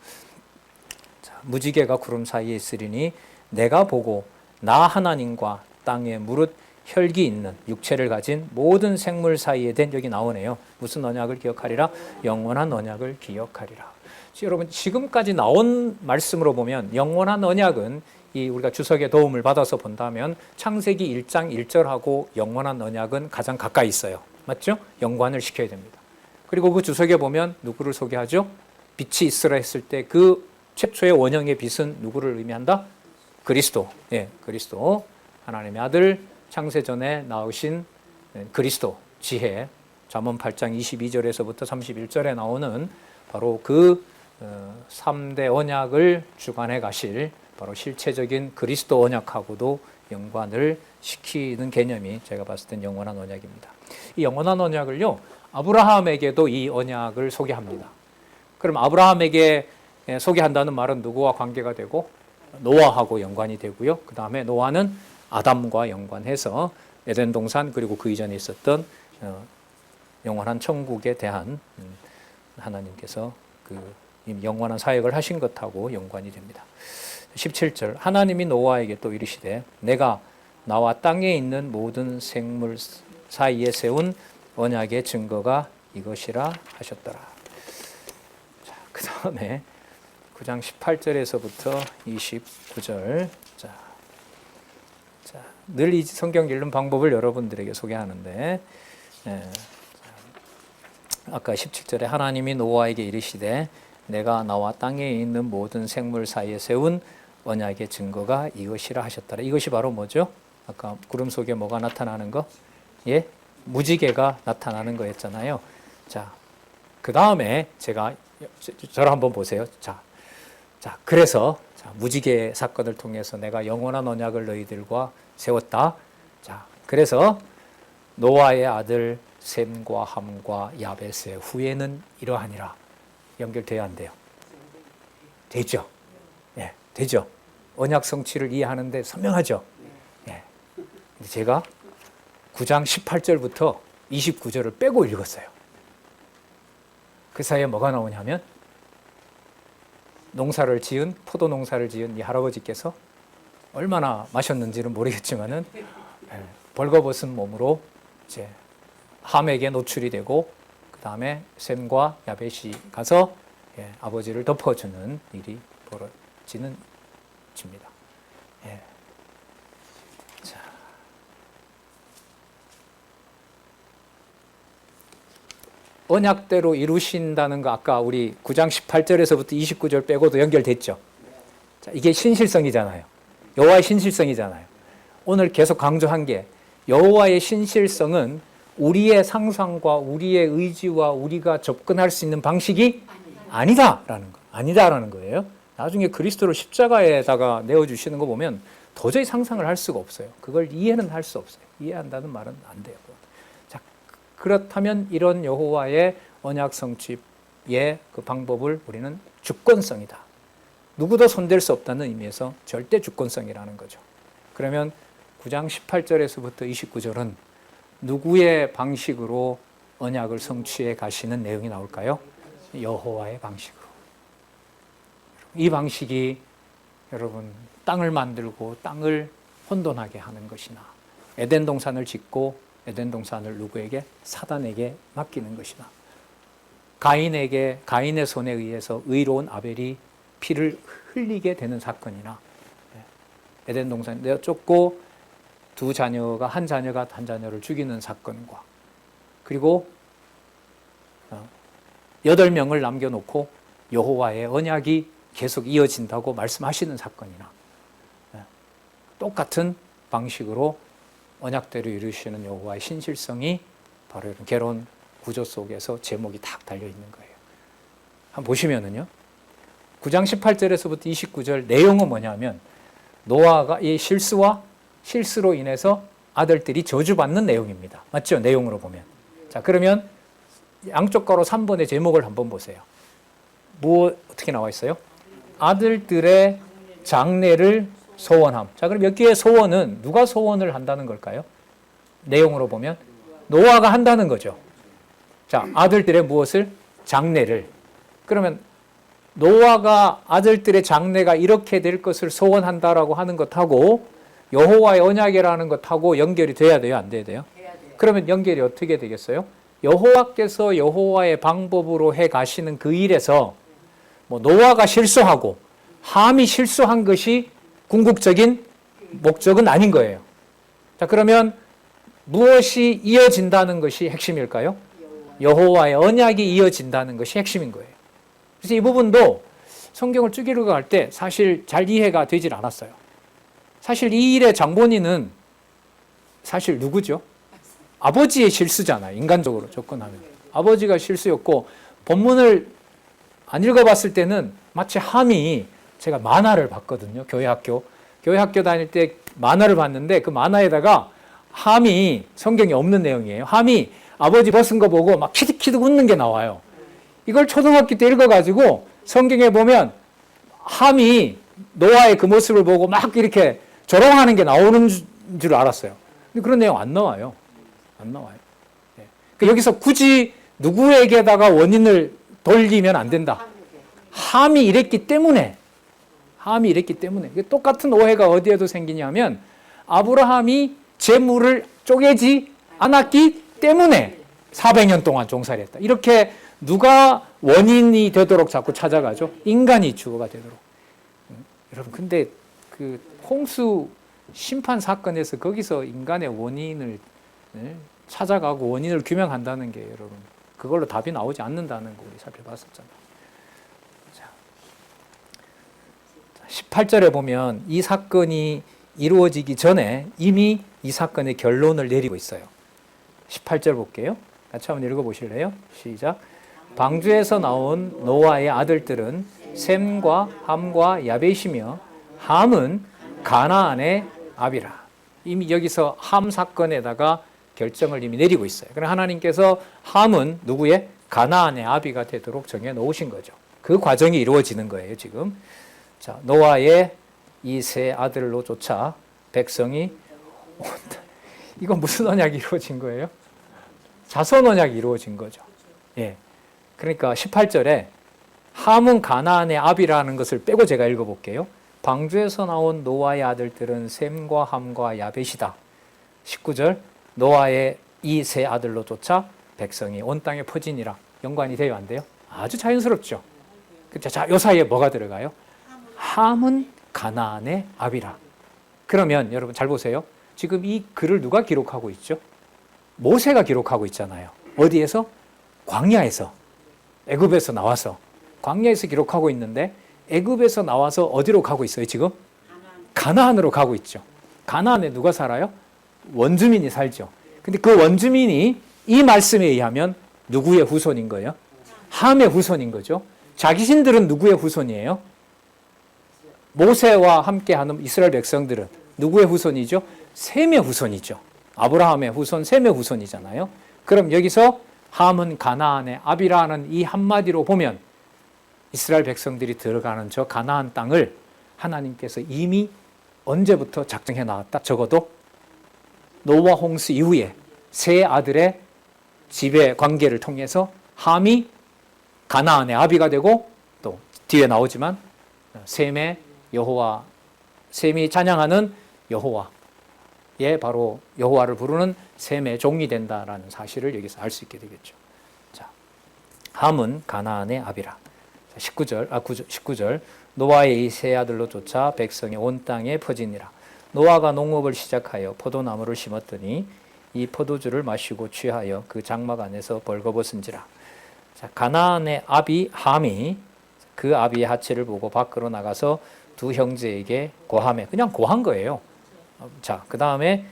자, 무지개가 구름 사이에 있으리니 내가 보고 나 하나님과 땅에 무릇 혈기 있는 육체를 가진 모든 생물 사이에 된, 여기 나오네요. 무슨 언약을 기억하리라? 영원한 언약을 기억하리라. 여러분, 지금까지 나온 말씀으로 보면 영원한 언약은 이 우리가 주석의 도움을 받아서 본다면 창세기 1장 1절하고 영원한 언약은 가장 가까이 있어요. 맞죠? 연관을 시켜야 됩니다. 그리고 그 주석에 보면 누구를 소개하죠? 빛이 있으라 했을 때 그 최초의 원형의 빛은 누구를 의미한다? 그리스도. 예, 그리스도. 하나님의 아들, 창세전에 나오신 그리스도, 지혜. 잠언 8장 22절에서부터 31절에 나오는 바로 그 3대 언약을 주관해 가실 바로 실체적인 그리스도 언약하고도 연관을 시키는 개념이 제가 봤을 땐 영원한 언약입니다. 이 영원한 언약을요, 아브라함에게도 이 언약을 소개합니다. 그럼 아브라함에게 소개한다는 말은 누구와 관계가 되고? 노아하고 연관이 되고요. 그 다음에 노아는 아담과 연관해서 에덴 동산 그리고 그 이전에 있었던 영원한 천국에 대한 하나님께서 그 영원한 사역을 하신 것하고 연관이 됩니다. 17절. 하나님이 노아에게 또 이르시되 내가 나와 땅에 있는 모든 생물 사이에 세운 언약의 증거가 이것이라 하셨더라. 자, 그 다음에 9장 18절에서부터 29절. 늘 이 성경 읽는 방법을 여러분들에게 소개하는데, 아까 17절에 하나님이 노아에게 이르시되 내가 나와 땅에 있는 모든 생물 사이에 세운 언약의 증거가 이것이라 하셨더라. 이것이 바로 뭐죠? 아까 구름 속에 뭐가 나타나는 거? 예? 무지개가 나타나는 거였잖아요. 자, 그 다음에 제가 저를 한번 보세요. 자, 그래서 무지개 사건을 통해서 내가 영원한 언약을 너희들과 세웠다. 자, 그래서 노아의 아들 셈과 함과 야벳의 후예는 이러하니라. 연결돼야 안 돼요? 되죠? 예, 되죠? 언약 성취를 이해하는데 선명하죠? 예. 제가 9장 18절부터 29절을 빼고 읽었어요. 그 사이에 뭐가 나오냐면 포도 농사를 지은 이 할아버지께서 얼마나 마셨는지는 모르겠지만은 벌거벗은 몸으로 이제 함에게 노출이 되고 그 다음에 셈과 야벳이 가서 아버지를 덮어주는 일이 벌어지는 집니다. 예. 자. 언약대로 이루신다는 거 아까 우리 9장 18절에서부터 29절 빼고도 연결됐죠. 자, 이게 신실성이잖아요. 여호와의 신실성이잖아요. 오늘 계속 강조한 게 여호와의 신실성은 우리의 상상과 우리의 의지와 우리가 접근할 수 있는 방식이 아니다라는 거예요. 나중에 그리스도를 십자가에다가 내어주시는 거 보면 도저히 상상을 할 수가 없어요. 그걸 이해는 할 수 없어요. 이해한다는 말은 안 돼요. 자, 그렇다면 이런 여호와의 언약 성취의 그 방법을 우리는 주권성이다. 누구도 손댈 수 없다는 의미에서 절대 주권성이라는 거죠. 그러면 9장 18절에서부터 29절은 누구의 방식으로 언약을 성취해 가시는 내용이 나올까요? 여호와의 방식으로. 이 방식이 여러분 땅을 만들고 땅을 혼돈하게 하는 것이나 에덴 동산을 짓고 에덴 동산을 누구에게? 사단에게 맡기는 것이나 가인의 손에 의해서 의로운 아벨이 피를 흘리게 되는 사건이나 에덴 동산 내어 쫓고 한 자녀가 한 자녀를 죽이는 사건과 그리고 8명을 남겨놓고 여호와의 언약이 계속 이어진다고 말씀하시는 사건이나 똑같은 방식으로 언약대로 이루시는 여호와의 신실성이 바로 이런 개론 구조 속에서 제목이 딱 달려있는 거예요. 한번 보시면은요. 9장 18절에서부터 29절 내용은 뭐냐면 노아가 이 실수로 인해서 아들들이 저주받는 내용입니다. 맞죠? 내용으로 보면. 자, 그러면 양쪽 가로 3번의 제목을 한번 보세요. 어떻게 나와 있어요? 아들들의 장례를 소원함. 자, 그럼 여기에 소원은 누가 소원을 한다는 걸까요? 내용으로 보면 노아가 한다는 거죠. 자, 아들들의 무엇을? 장례를. 그러면 노아가 아들들의 장례가 이렇게 될 것을 소원한다라고 하는 것하고 여호와의 언약이라는 것하고 연결이 돼야 돼요? 안 돼야 돼요? 그러면 연결이 어떻게 되겠어요? 여호와께서 여호와의 방법으로 해 가시는 그 일에서 뭐 노아가 실수하고 함이 실수한 것이 궁극적인 목적은 아닌 거예요. 자, 그러면 무엇이 이어진다는 것이 핵심일까요? 여호와의 언약이 이어진다는 것이 핵심인 거예요. 그래서 이 부분도 성경을 쭉 읽어갈 때 사실 잘 이해가 되질 않았어요. 사실 이 일의 장본인은 사실 누구죠? 아버지의 실수잖아요. 인간적으로 접근하면. 아버지가 실수였고 본문을 안 읽어봤을 때는 마치 함이 제가 만화를 봤거든요. 교회 학교 다닐 때 만화를 봤는데 그 만화에다가 함이 성경에 없는 내용이에요. 함이 아버지 벗은 거 보고 막 키득키득 웃는 게 나와요. 이걸 초등학교 때 읽어가지고 성경에 보면 함이 노아의 그 모습을 보고 막 이렇게 조롱하는 게 나오는 줄 알았어요. 근데 그런 내용 안 나와요. 안 나와요. 네. 여기서 굳이 누구에게다가 원인을 돌리면 안 된다. 함이 이랬기 때문에. 똑같은 오해가 어디에도 생기냐면 아브라함이 재물을 쪼개지 않았기 때문에 400년 동안 종살이 했다. 이렇게 누가 원인이 되도록 자꾸 찾아가죠? 인간이 주어가 되도록. 여러분, 근데 그 홍수 심판 사건에서 거기서 인간의 원인을 찾아가고 원인을 규명한다는 게 여러분, 그걸로 답이 나오지 않는다는 거 우리 살펴봤었잖아요. 자, 18절에 보면 이 사건이 이루어지기 전에 이미 이 사건의 결론을 내리고 있어요. 18절 볼게요. 같이 한번 읽어보실래요? 시작. 방주에서 나온 노아의 아들들은 셈과 함과 야벳이며 함은 가나안의 아비라. 이미 여기서 함 사건에다가 결정을 이미 내리고 있어요. 그럼 하나님께서 함은 누구의? 가나안의 아비가 되도록 정해 놓으신 거죠. 그 과정이 이루어지는 거예요, 지금. 자, 노아의 이 세 아들로 쫓아 백성이 온다. 이건 무슨 언약이 이루어진 거예요? 자선 언약이 이루어진 거죠. 예. 그러니까 18절에 함은 가나안의 아비라는 것을 빼고 제가 읽어볼게요. 방주에서 나온 노아의 아들들은 셈과 함과 야벳이다. 19절 노아의 이 세 아들로 쫓아 백성이 온 땅에 퍼지니라. 연관이 돼요, 안 돼요? 아주 자연스럽죠. 자, 요 사이에 뭐가 들어가요? 함은 가나안의 아비라. 그러면 여러분 잘 보세요. 지금 이 글을 누가 기록하고 있죠? 모세가 기록하고 있잖아요. 어디에서? 광야에서. 애굽에서 나와서. 광야에서 기록하고 있는데 애굽에서 나와서 어디로 가고 있어요, 지금? 가나안으로 가고 있죠. 가나안에 누가 살아요? 원주민이 살죠. 근데 그 원주민이 이 말씀에 의하면 누구의 후손인 거예요? 함의 후손인 거죠. 자기신들은 누구의 후손이에요? 모세와 함께하는 이스라엘 백성들은 누구의 후손이죠? 셈의 후손이죠. 아브라함의 후손, 셈의 후손이잖아요. 그럼 여기서 함은 가나안의 아비라는 이 한마디로 보면 이스라엘 백성들이 들어가는 저 가나안 땅을 하나님께서 이미 언제부터 작정해 놨다. 적어도 노아 홍수 이후에 세 아들의 지배 관계를 통해서 함이 가나안의 아비가 되고 또 뒤에 나오지만 셈의 여호와, 셈이 찬양하는 여호와의 바로 여호와를 부르는 셈의 종이 된다라는 사실을 여기서 알 수 있게 되겠죠. 자, 함은 가나안의 아비라. 19절 노아의 이 세 아들로 쫓아 백성이 온 땅에 퍼지니라. 노아가 농업을 시작하여 포도나무를 심었더니 이 포도주를 마시고 취하여 그 장막 안에서 벌거벗은지라. 자, 가나안의 아비 함이 그 아비의 하체를 보고 밖으로 나가서 두 형제에게 고하매. 그냥 고한 거예요. 자, 그 다음에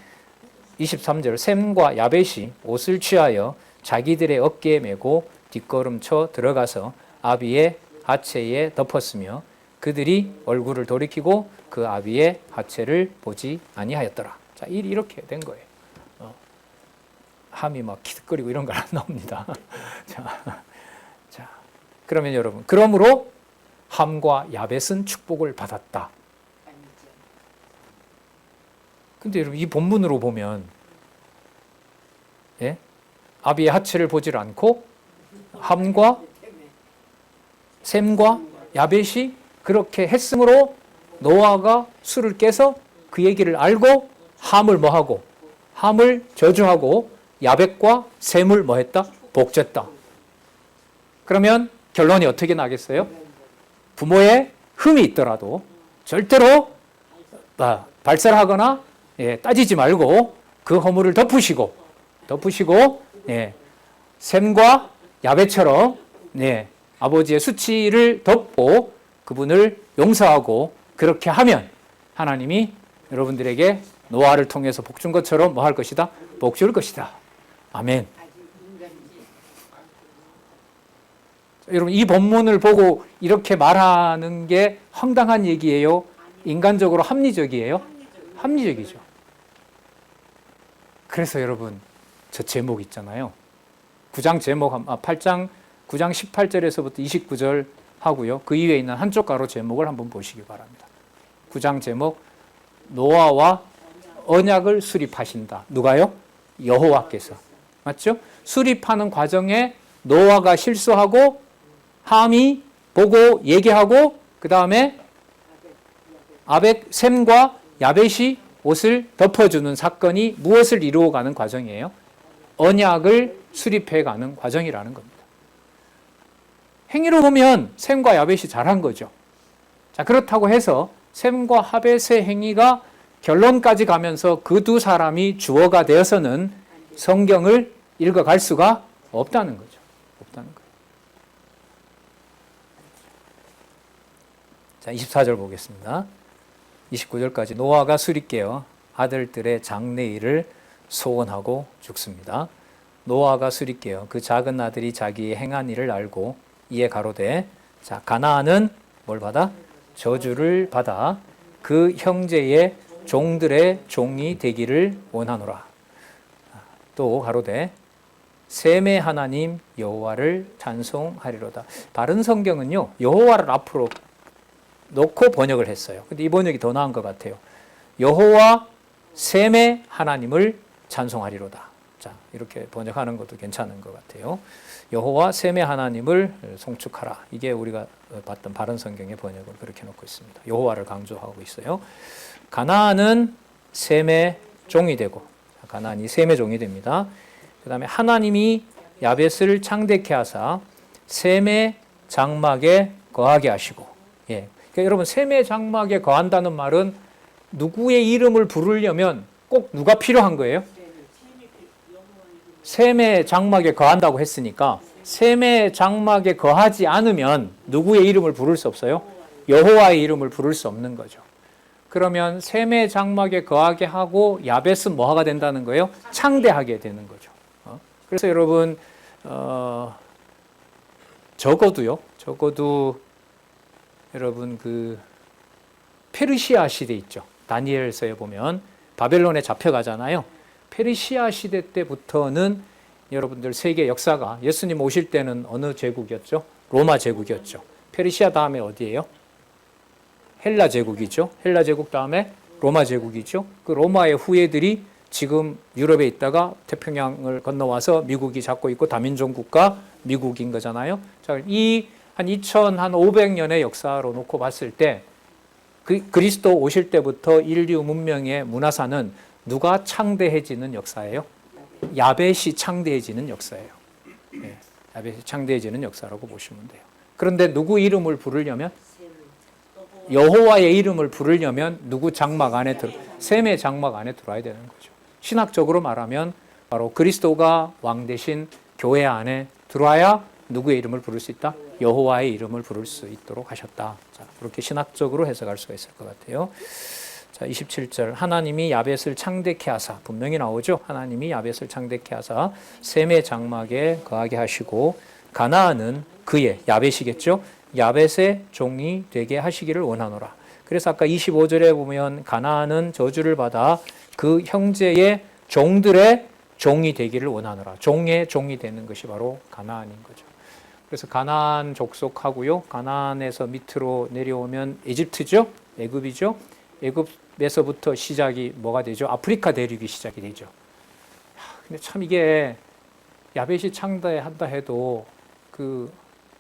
23절 셈과 야벳이 옷을 취하여 자기들의 어깨에 메고 뒷걸음쳐 들어가서 아비의 하체에 덮었으며 그들이 얼굴을 돌이키고 그 아비의 하체를 보지 아니하였더라. 자, 이렇게 된 거예요. 함이 막 키득거리고 이런 거 안 나옵니다. 자, 그러면 여러분, 그러므로 함과 야벳은 축복을 받았다. 근데 여러분, 이 본문으로 보면, 예? 아비의 하체를 보질 않고, 함과 셈과 야벳이 그렇게 했으므로 노아가 술을 깨서 그 얘기를 알고 함을 뭐하고, 함을 저주하고, 야벳과 셈을 뭐했다? 복졌다. 그러면 결론이 어떻게 나겠어요? 부모의 흠이 있더라도 절대로 발설하거나 따지지 말고 그 허물을 덮으시고 셈과 야벳처럼 아버지의 수치를 덮고 그분을 용서하고 그렇게 하면 하나님이 여러분들에게 노아를 통해서 복 준 것처럼 뭐 할 것이다? 복 줄 것이다. 아멘. 여러분, 이 본문을 보고 이렇게 말하는 게 황당한 얘기예요? 인간적으로 합리적이에요? 합리적이죠. 그래서 여러분, 저 제목 있잖아요. 9장 제목, 8장 9장 18절에서부터 29절 하고요. 그 이외에 있는 한쪽 가로 제목을 한번 보시기 바랍니다. 9장 제목, 노아와 언약을 수립하신다. 누가요? 여호와께서. 맞죠? 수립하는 과정에 노아가 실수하고 함이 보고 얘기하고 그 다음에 셈과 야벳이 옷을 덮어주는 사건이 무엇을 이루어가는 과정이에요? 언약을 수립해가는 과정이라는 겁니다. 행위로 보면 셈과 야벳이 잘한 거죠. 자, 그렇다고 해서 셈과 야벳의 행위가 결론까지 가면서 그 두 사람이 주어가 되어서는 성경을 읽어갈 수가 없다는 거죠. 없다는 거예요. 자, 24절 보겠습니다. 29절까지 노아가 술이 깨어 아들들의 장례일을 소원하고 죽습니다. 노아가 술이 깨어 그 작은 아들이 자기의 행한 일을 알고 이에 가로되 자, 가나안은 뭘 받아? 저주를 받아 그 형제의 종들의 종이 되기를 원하노라. 또 가로되 셈의 하나님 여호와를 찬송하리로다. 다른 성경은요, 여호와를 앞으로 놓고 번역을 했어요. 근데 이 번역이 더 나은 것 같아요. 여호와 셈의 하나님을 찬송하리로다. 자, 이렇게 번역하는 것도 괜찮은 것 같아요. 여호와 셈의 하나님을 송축하라. 이게 우리가 봤던 바른 성경의 번역을 그렇게 놓고 있습니다. 여호와를 강조하고 있어요. 가나안은 셈의 종이 되고, 가나안이 셈의 종이 됩니다. 그 다음에 하나님이 야벳을 창대케 하사 셈의 장막에 거하게 하시고, 그러니까 여러분, 셈의 장막에 거한다는 말은 누구의 이름을 부르려면 꼭 누가 필요한 거예요? 셈의 장막에 거한다고 했으니까 셈의 장막에 거하지 않으면 누구의 이름을 부를 수 없어요? 여호와의 이름을 부를 수 없는 거죠. 그러면 셈의 장막에 거하게 하고 야벳은 뭐가 된다는 거예요? 창대하게 되는 거죠. 그래서 여러분, 적어도 여러분 그 페르시아 시대 있죠. 다니엘서에 보면 바벨론에 잡혀가잖아요. 페르시아 시대 때부터는 여러분들 세계 역사가 예수님 오실 때는 어느 제국이었죠? 로마 제국이었죠. 페르시아 다음에 어디예요? 헬라 제국이죠. 헬라 제국 다음에 로마 제국이죠. 그 로마의 후예들이 지금 유럽에 있다가 태평양을 건너와서 미국이 잡고 있고 다민족 국가 미국인 거잖아요. 자, 이 한 2500년의 역사로 놓고 봤을 때 그리스도 오실 때부터 인류 문명의 문화사는 누가 창대해지는 역사예요? 야벳이 창대해지는 역사예요. 야벳이 창대해지는 역사라고 보시면 돼요. 그런데 누구 이름을 부르려면 여호와의 이름을 부르려면 누구 장막 안에 셈의 장막 안에 들어와야 되는 거죠. 신학적으로 말하면 바로 그리스도가 왕 대신 교회 안에 들어와야 누구의 이름을 부를 수 있다? 여호와의 이름을 부를 수 있도록 하셨다. 자, 그렇게 신학적으로 해석할 수가 있을 것 같아요. 자, 27절. 하나님이 야벳을 창대케 하사, 분명히 나오죠. 하나님이 야벳을 창대케 하사 셈의 장막에 거하게 하시고 가나안은 그의, 야벳이겠죠. 야벳의 종이 되게 하시기를 원하노라. 그래서 아까 25절에 보면 가나안은 저주를 받아 그 형제의 종들의 종이 되기를 원하노라. 종의 종이 되는 것이 바로 가나안인 거죠. 그래서 가나안 족속하고요. 가나안에서 밑으로 내려오면 이집트죠. 애굽이죠. 애굽에서부터 시작이 뭐가 되죠? 아프리카 대륙이 시작이 되죠. 근데 참 이게 야벳이 창대한다 해도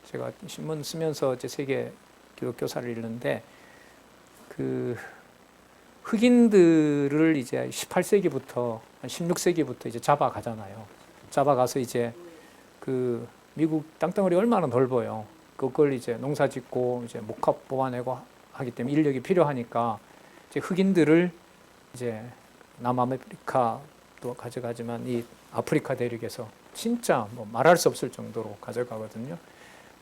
제가 신문 쓰면서 이제 세계 기독교사를 읽는데 흑인들을 이제 18세기부터 16세기부터 이제 잡아가잖아요. 잡아가서 이제 미국 땅덩어리 얼마나 넓어요. 그걸 이제 농사짓고 이제 목합 뽑아내고 하기 때문에 인력이 필요하니까 이제 흑인들을 이제 남아메리카도 가져가지만 이 아프리카 대륙에서 진짜 뭐 말할 수 없을 정도로 가져가거든요.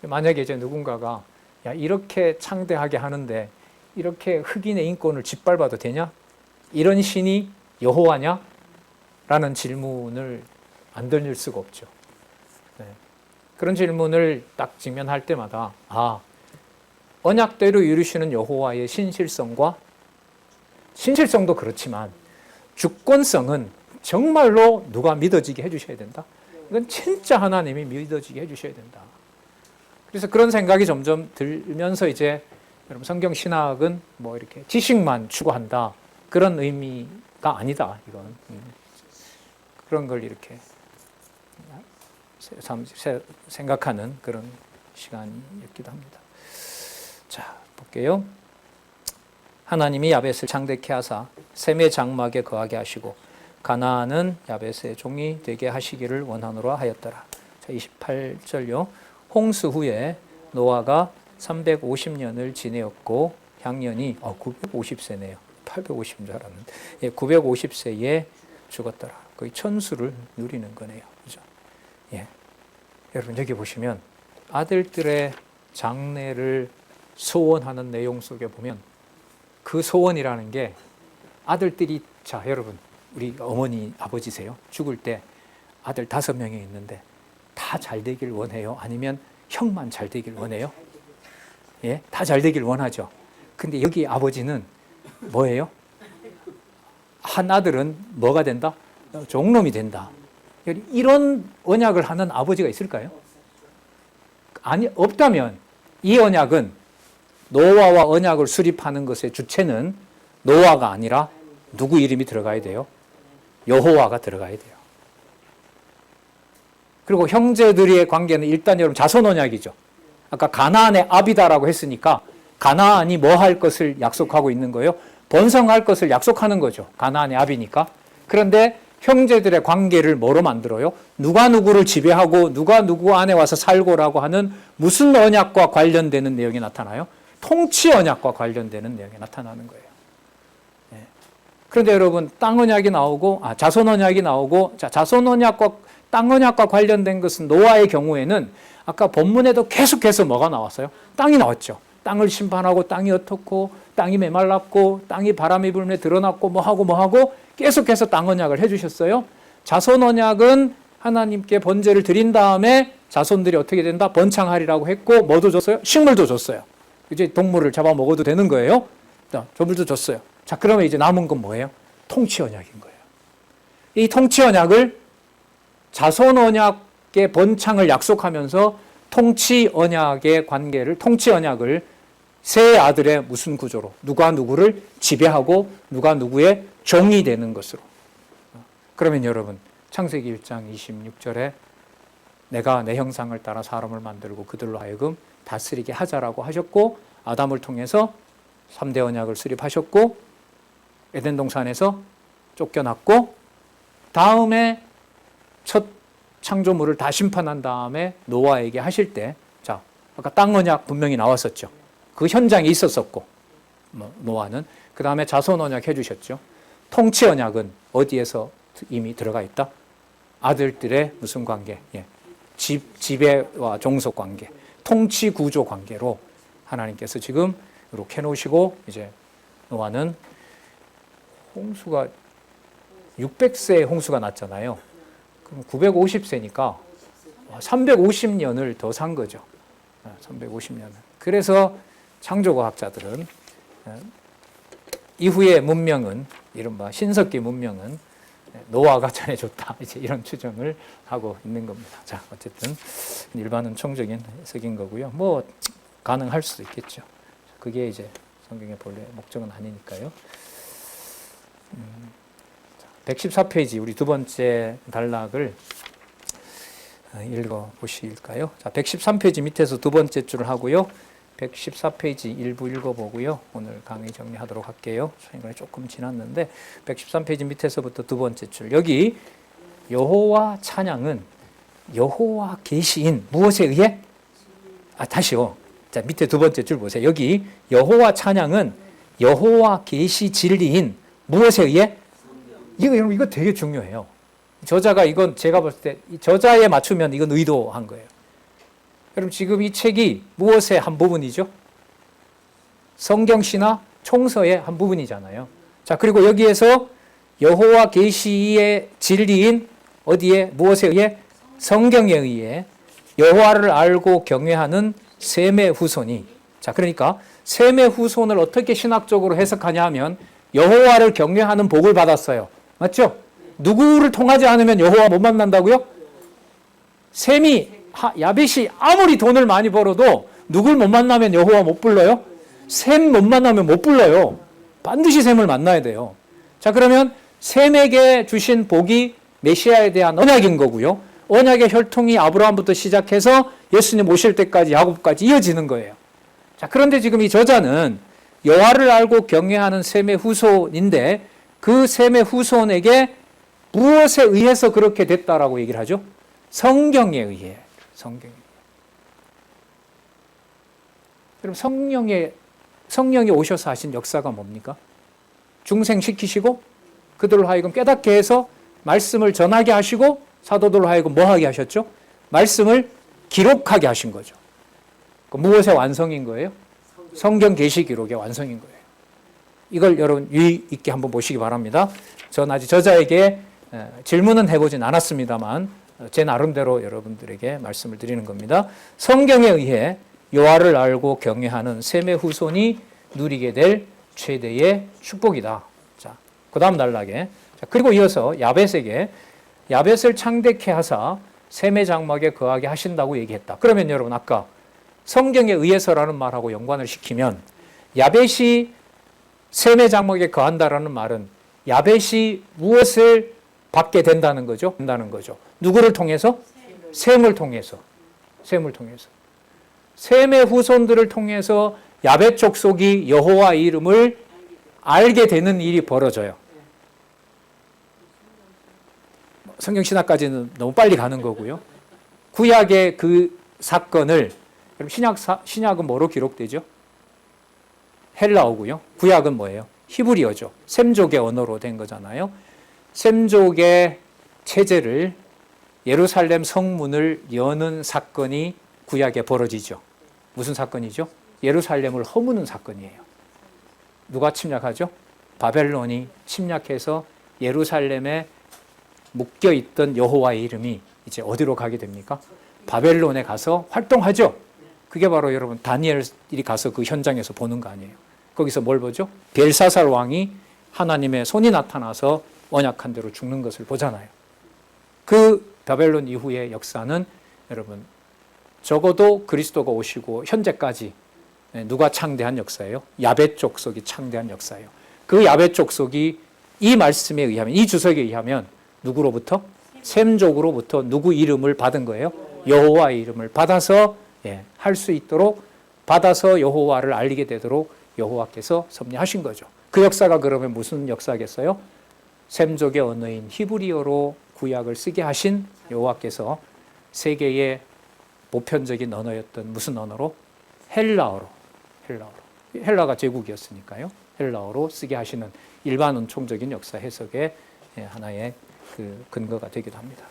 만약에 이제 누군가가 야, 이렇게 창대하게 하는데 이렇게 흑인의 인권을 짓밟아도 되냐? 이런 신이 여호와냐? 라는 질문을 안 던질 수가 없죠. 네. 그런 질문을 딱 직면할 때마다 언약대로 이루시는 여호와의 신실성도 그렇지만 주권성은 정말로 누가 믿어지게 해주셔야 된다. 이건 진짜 하나님이 믿어지게 해주셔야 된다. 그래서 그런 생각이 점점 들면서 이제 여러분 성경 신학은 뭐 이렇게 지식만 추구한다 그런 의미가 아니다. 이건 그런 걸 이렇게 생각하는 그런 시간이었기도 합니다. 자, 볼게요. 하나님이 야벳을 창대케 하사 셈의 장막에 거하게 하시고 가나안은 야벳의 종이 되게 하시기를 원하노라 하였더라. 자, 28절요. 홍수 후에 노아가 350년을 지내었고 향년이 950세네요. 850인 줄 알았는데 950세에 죽었더라. 거의 천수를 누리는 거네요. 그죠? 예. 여러분 여기 보시면 아들들의 장래를 소원하는 내용 속에 보면 그 소원이라는 게 아들들이 자 여러분 우리 어머니 아버지세요. 죽을 때 아들 5명이 있는데 다 잘 되길 원해요? 아니면 형만 잘 되길 원해요? 예, 다 잘 되길 원하죠. 근데 여기 아버지는 뭐예요? 한 아들은 뭐가 된다? 종놈이 된다. 이런 언약을 하는 아버지가 있을까요? 아니, 없다면 이 언약은 노아와 언약을 수립하는 것의 주체는 노아가 아니라 누구 이름이 들어가야 돼요? 여호와가 들어가야 돼요. 그리고 형제들의 관계는 일단 여러분 자손 언약이죠. 아까 가나안의 아비다라고 했으니까 가나안이 뭐 할 것을 약속하고 있는 거예요? 번성할 것을 약속하는 거죠. 가나안의 아비니까. 그런데 형제들의 관계를 뭐로 만들어요? 누가 누구를 지배하고 누가 누구 안에 와서 살고라고 하는 무슨 언약과 관련되는 내용이 나타나요? 통치 언약과 관련되는 내용이 나타나는 거예요. 네. 그런데 여러분 땅 언약이 나오고 자손 언약이 나오고 자손 언약과 땅 언약과 관련된 것은 노아의 경우에는 아까 본문에도 계속해서 뭐가 나왔어요? 땅이 나왔죠. 땅을 심판하고 땅이 어떻고 땅이 메말랐고 땅이 바람이 불며 드러났고 뭐하고 계속해서 땅 언약을 해주셨어요. 자손 언약은 하나님께 번제를 드린 다음에 자손들이 어떻게 된다? 번창하리라고 했고 뭐도 줬어요? 식물도 줬어요. 이제 동물을 잡아먹어도 되는 거예요. 조물도 줬어요. 자, 그러면 이제 남은 건 뭐예요? 통치 언약인 거예요. 이 통치 언약을 자손 언약의 번창을 약속하면서 통치 언약의 관계를, 통치 언약을 세 아들의 무슨 구조로 누가 누구를 지배하고 누가 누구의 종이 되는 것으로. 그러면 여러분 창세기 1장 26절에 내가 내 형상을 따라 사람을 만들고 그들로 하여금 다스리게 하자라고 하셨고 아담을 통해서 3대 언약을 수립하셨고 에덴 동산에서 쫓겨났고 다음에 첫 창조물을 다 심판한 다음에 노아에게 하실 때, 자, 아까 땅 언약 분명히 나왔었죠. 그 현장에 있었었고, 노아는. 그 다음에 자손 언약 해주셨죠. 통치 언약은 어디에서 이미 들어가 있다? 아들들의 무슨 관계? 예. 지배와 종속 관계, 통치 구조 관계로 하나님께서 지금 이렇게 해놓으시고, 이제 노아는 홍수가 600세에 홍수가 났잖아요. 그럼 950세니까 350년을 더 산 거죠. 350년을. 그래서 창조과학자들은 이후의 문명은, 이른바 신석기 문명은 노아가 전해줬다, 이제 이런 추정을 하고 있는 겁니다. 자, 어쨌든 일반은 총적인 해석인 거고요. 뭐 가능할 수도 있겠죠. 그게 이제 성경의 본래 목적은 아니니까요. 114페이지 우리 두 번째 단락을 읽어 보실까요? 자, 113페이지 밑에서 두 번째 줄을 하고요. 114페이지 일부 읽어보고요. 오늘 강의 정리하도록 할게요. 시간이 조금 지났는데 113페이지 밑에서부터 두 번째 줄. 여기 여호와 찬양은 여호와 계시인 무엇에 의해? 다시요. 자, 밑에 두 번째 줄 보세요. 여기 여호와 찬양은 여호와 계시 진리인 무엇에 의해? 여러분 이거 되게 중요해요. 저자가 이건 제가 봤을 때 저자에 맞추면 이건 의도한 거예요. 여러분 지금 이 책이 무엇의 한 부분이죠? 성경 신화 총서의 한 부분이잖아요. 자, 그리고 여기에서 여호와 계시의 진리인 어디에 무엇에 의해? 성경에 의해 여호와를 알고 경외하는 셈의 후손이. 자, 그러니까 셈의 후손을 어떻게 신학적으로 해석하냐 하면 여호와를 경외하는 복을 받았어요. 맞죠? 누구를 통하지 않으면 여호와 못 만난다고요? 셈이 야벳이 아무리 돈을 많이 벌어도 누굴 못 만나면 여호와 못 불러요? 셈 못 만나면 못 불러요. 반드시 셈을 만나야 돼요. 자, 그러면 셈에게 주신 복이 메시아에 대한 언약인 거고요. 언약의 혈통이 아브라함부터 시작해서 예수님 오실 때까지 야곱까지 이어지는 거예요. 자, 그런데 지금 이 저자는 여호와를 알고 경외하는 셈의 후손인데 그 셈의 후손에게 무엇에 의해서 그렇게 됐다라고 얘기를 하죠? 성경에 의해. 성경에. 그럼 성령이 오셔서 하신 역사가 뭡니까? 중생시키시고 그들로 하여금 깨닫게 해서 말씀을 전하게 하시고 사도들로 하여금 뭐 하게 하셨죠? 말씀을 기록하게 하신 거죠. 무엇의 완성인 거예요? 성경 계시 기록의 완성인 거예요. 이걸 여러분 유의 있게 한번 보시기 바랍니다. 전 아직 저자에게 질문은 해보진 않았습니다만 제 나름대로 여러분들에게 말씀을 드리는 겁니다. 성경에 의해 여호와를 알고 경외하는 셈의 후손이 누리게 될 최대의 축복이다. 자, 그 다음 단락에. 자, 그리고 이어서 야벳에게 야벳을 창대케 하사 셈의 장막에 거하게 하신다고 얘기했다. 그러면 여러분 아까 성경에 의해서라는 말하고 연관을 시키면 야벳이 셈의 장막에 거한다라는 말은 야벳이 무엇을 받게 된다는 거죠? 누구를 통해서? 셈을 통해서. 셈의 후손들을 통해서 야벳 족속이 여호와 이름을 알게 되는 일이 벌어져요. 성경 신학까지는 너무 빨리 가는 거고요. 구약의 그 사건을 신약은 뭐로 기록되죠? 헬라어고요. 구약은 뭐예요? 히브리어죠. 셈족의 언어로 된 거잖아요. 셈족의 체제를 예루살렘 성문을 여는 사건이 구약에 벌어지죠. 무슨 사건이죠? 예루살렘을 허무는 사건이에요. 누가 침략하죠? 바벨론이 침략해서 예루살렘에 묶여있던 여호와의 이름이 이제 어디로 가게 됩니까? 바벨론에 가서 활동하죠. 그게 바로 여러분 다니엘이 가서 그 현장에서 보는 거 아니에요. 거기서 뭘 보죠? 벨사살 왕이 하나님의 손이 나타나서 언약한 대로 죽는 것을 보잖아요. 그 바벨론 이후의 역사는 여러분 적어도 그리스도가 오시고 현재까지 누가 창대한 역사예요? 야벳 족속이 창대한 역사예요. 그 야벳 족속이 이 말씀에 의하면, 이 주석에 의하면 누구로부터? 셈족으로부터 누구 이름을 받은 거예요? 여호와의 이름을 받아서 할 수 있도록 받아서 여호와를 알리게 되도록 여호와께서 섭리하신 거죠. 그 역사가 그러면 무슨 역사겠어요? 셈족의 언어인 히브리어로 구약을 쓰게 하신 여호와께서 세계의 보편적인 언어였던 무슨 언어로? 헬라어로. 헬라가 제국이었으니까요. 헬라어로 쓰게 하시는 일반 은총적인 역사 해석의 하나의 그 근거가 되기도 합니다.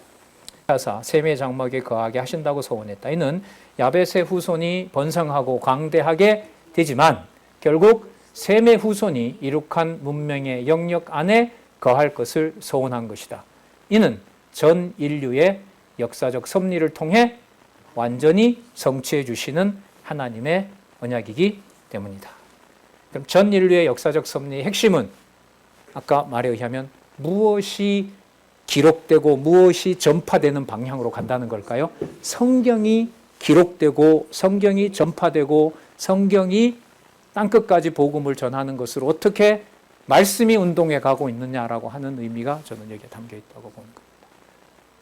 하사 셈의 장막에 거하게 하신다고 소원했다. 이는 야벳의 후손이 번성하고 광대하게 되지만 결국 셈의 후손이 이룩한 문명의 영역 안에 거할 것을 소원한 것이다. 이는 전 인류의 역사적 섭리를 통해 완전히 성취해 주시는 하나님의 언약이기 때문이다. 그럼 전 인류의 역사적 섭리의 핵심은 아까 말에 의하면 무엇이 기록되고 무엇이 전파되는 방향으로 간다는 걸까요? 성경이 기록되고 성경이 전파되고 성경이 땅끝까지 복음을 전하는 것으로 어떻게 말씀이 운동해 가고 있느냐라고 하는 의미가 저는 여기에 담겨 있다고 보는 겁니다.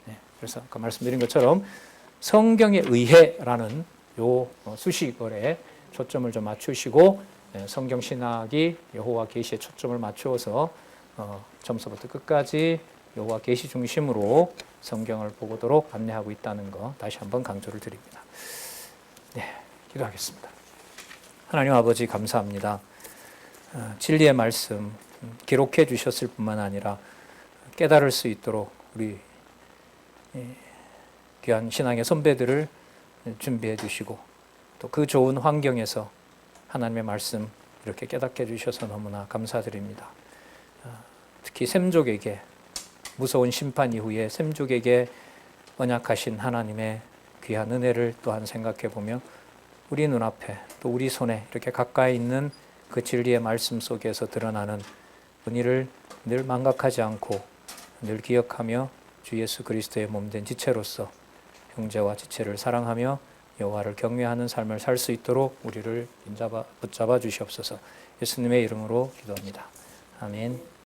네, 그래서 아까 말씀드린 것처럼 성경에 의해라는 요 수식어에 초점을 좀 맞추시고 성경 신학이 여호와 계시에 초점을 맞추어서 처음부터 끝까지 여호와 계시 중심으로 성경을 보도록 안내하고 있다는 거 다시 한번 강조를 드립니다. 네, 기도하겠습니다. 하나님 아버지 감사합니다. 진리의 말씀 기록해 주셨을 뿐만 아니라 깨달을 수 있도록 우리 귀한 신앙의 선배들을 준비해 주시고 또 그 좋은 환경에서 하나님의 말씀 이렇게 깨닫게 해주셔서 너무나 감사드립니다. 특히 셈족에게 무서운 심판 이후에 셈족에게 언약하신 하나님의 귀한 은혜를 또한 생각해 보며 우리 눈앞에 또 우리 손에 이렇게 가까이 있는 그 진리의 말씀 속에서 드러나는 은혜를 늘 망각하지 않고 늘 기억하며 주 예수 그리스도의 몸된 지체로서 형제와 지체를 사랑하며 여호와를 경외하는 삶을 살 수 있도록 우리를 붙잡아 주시옵소서. 예수님의 이름으로 기도합니다. 아멘.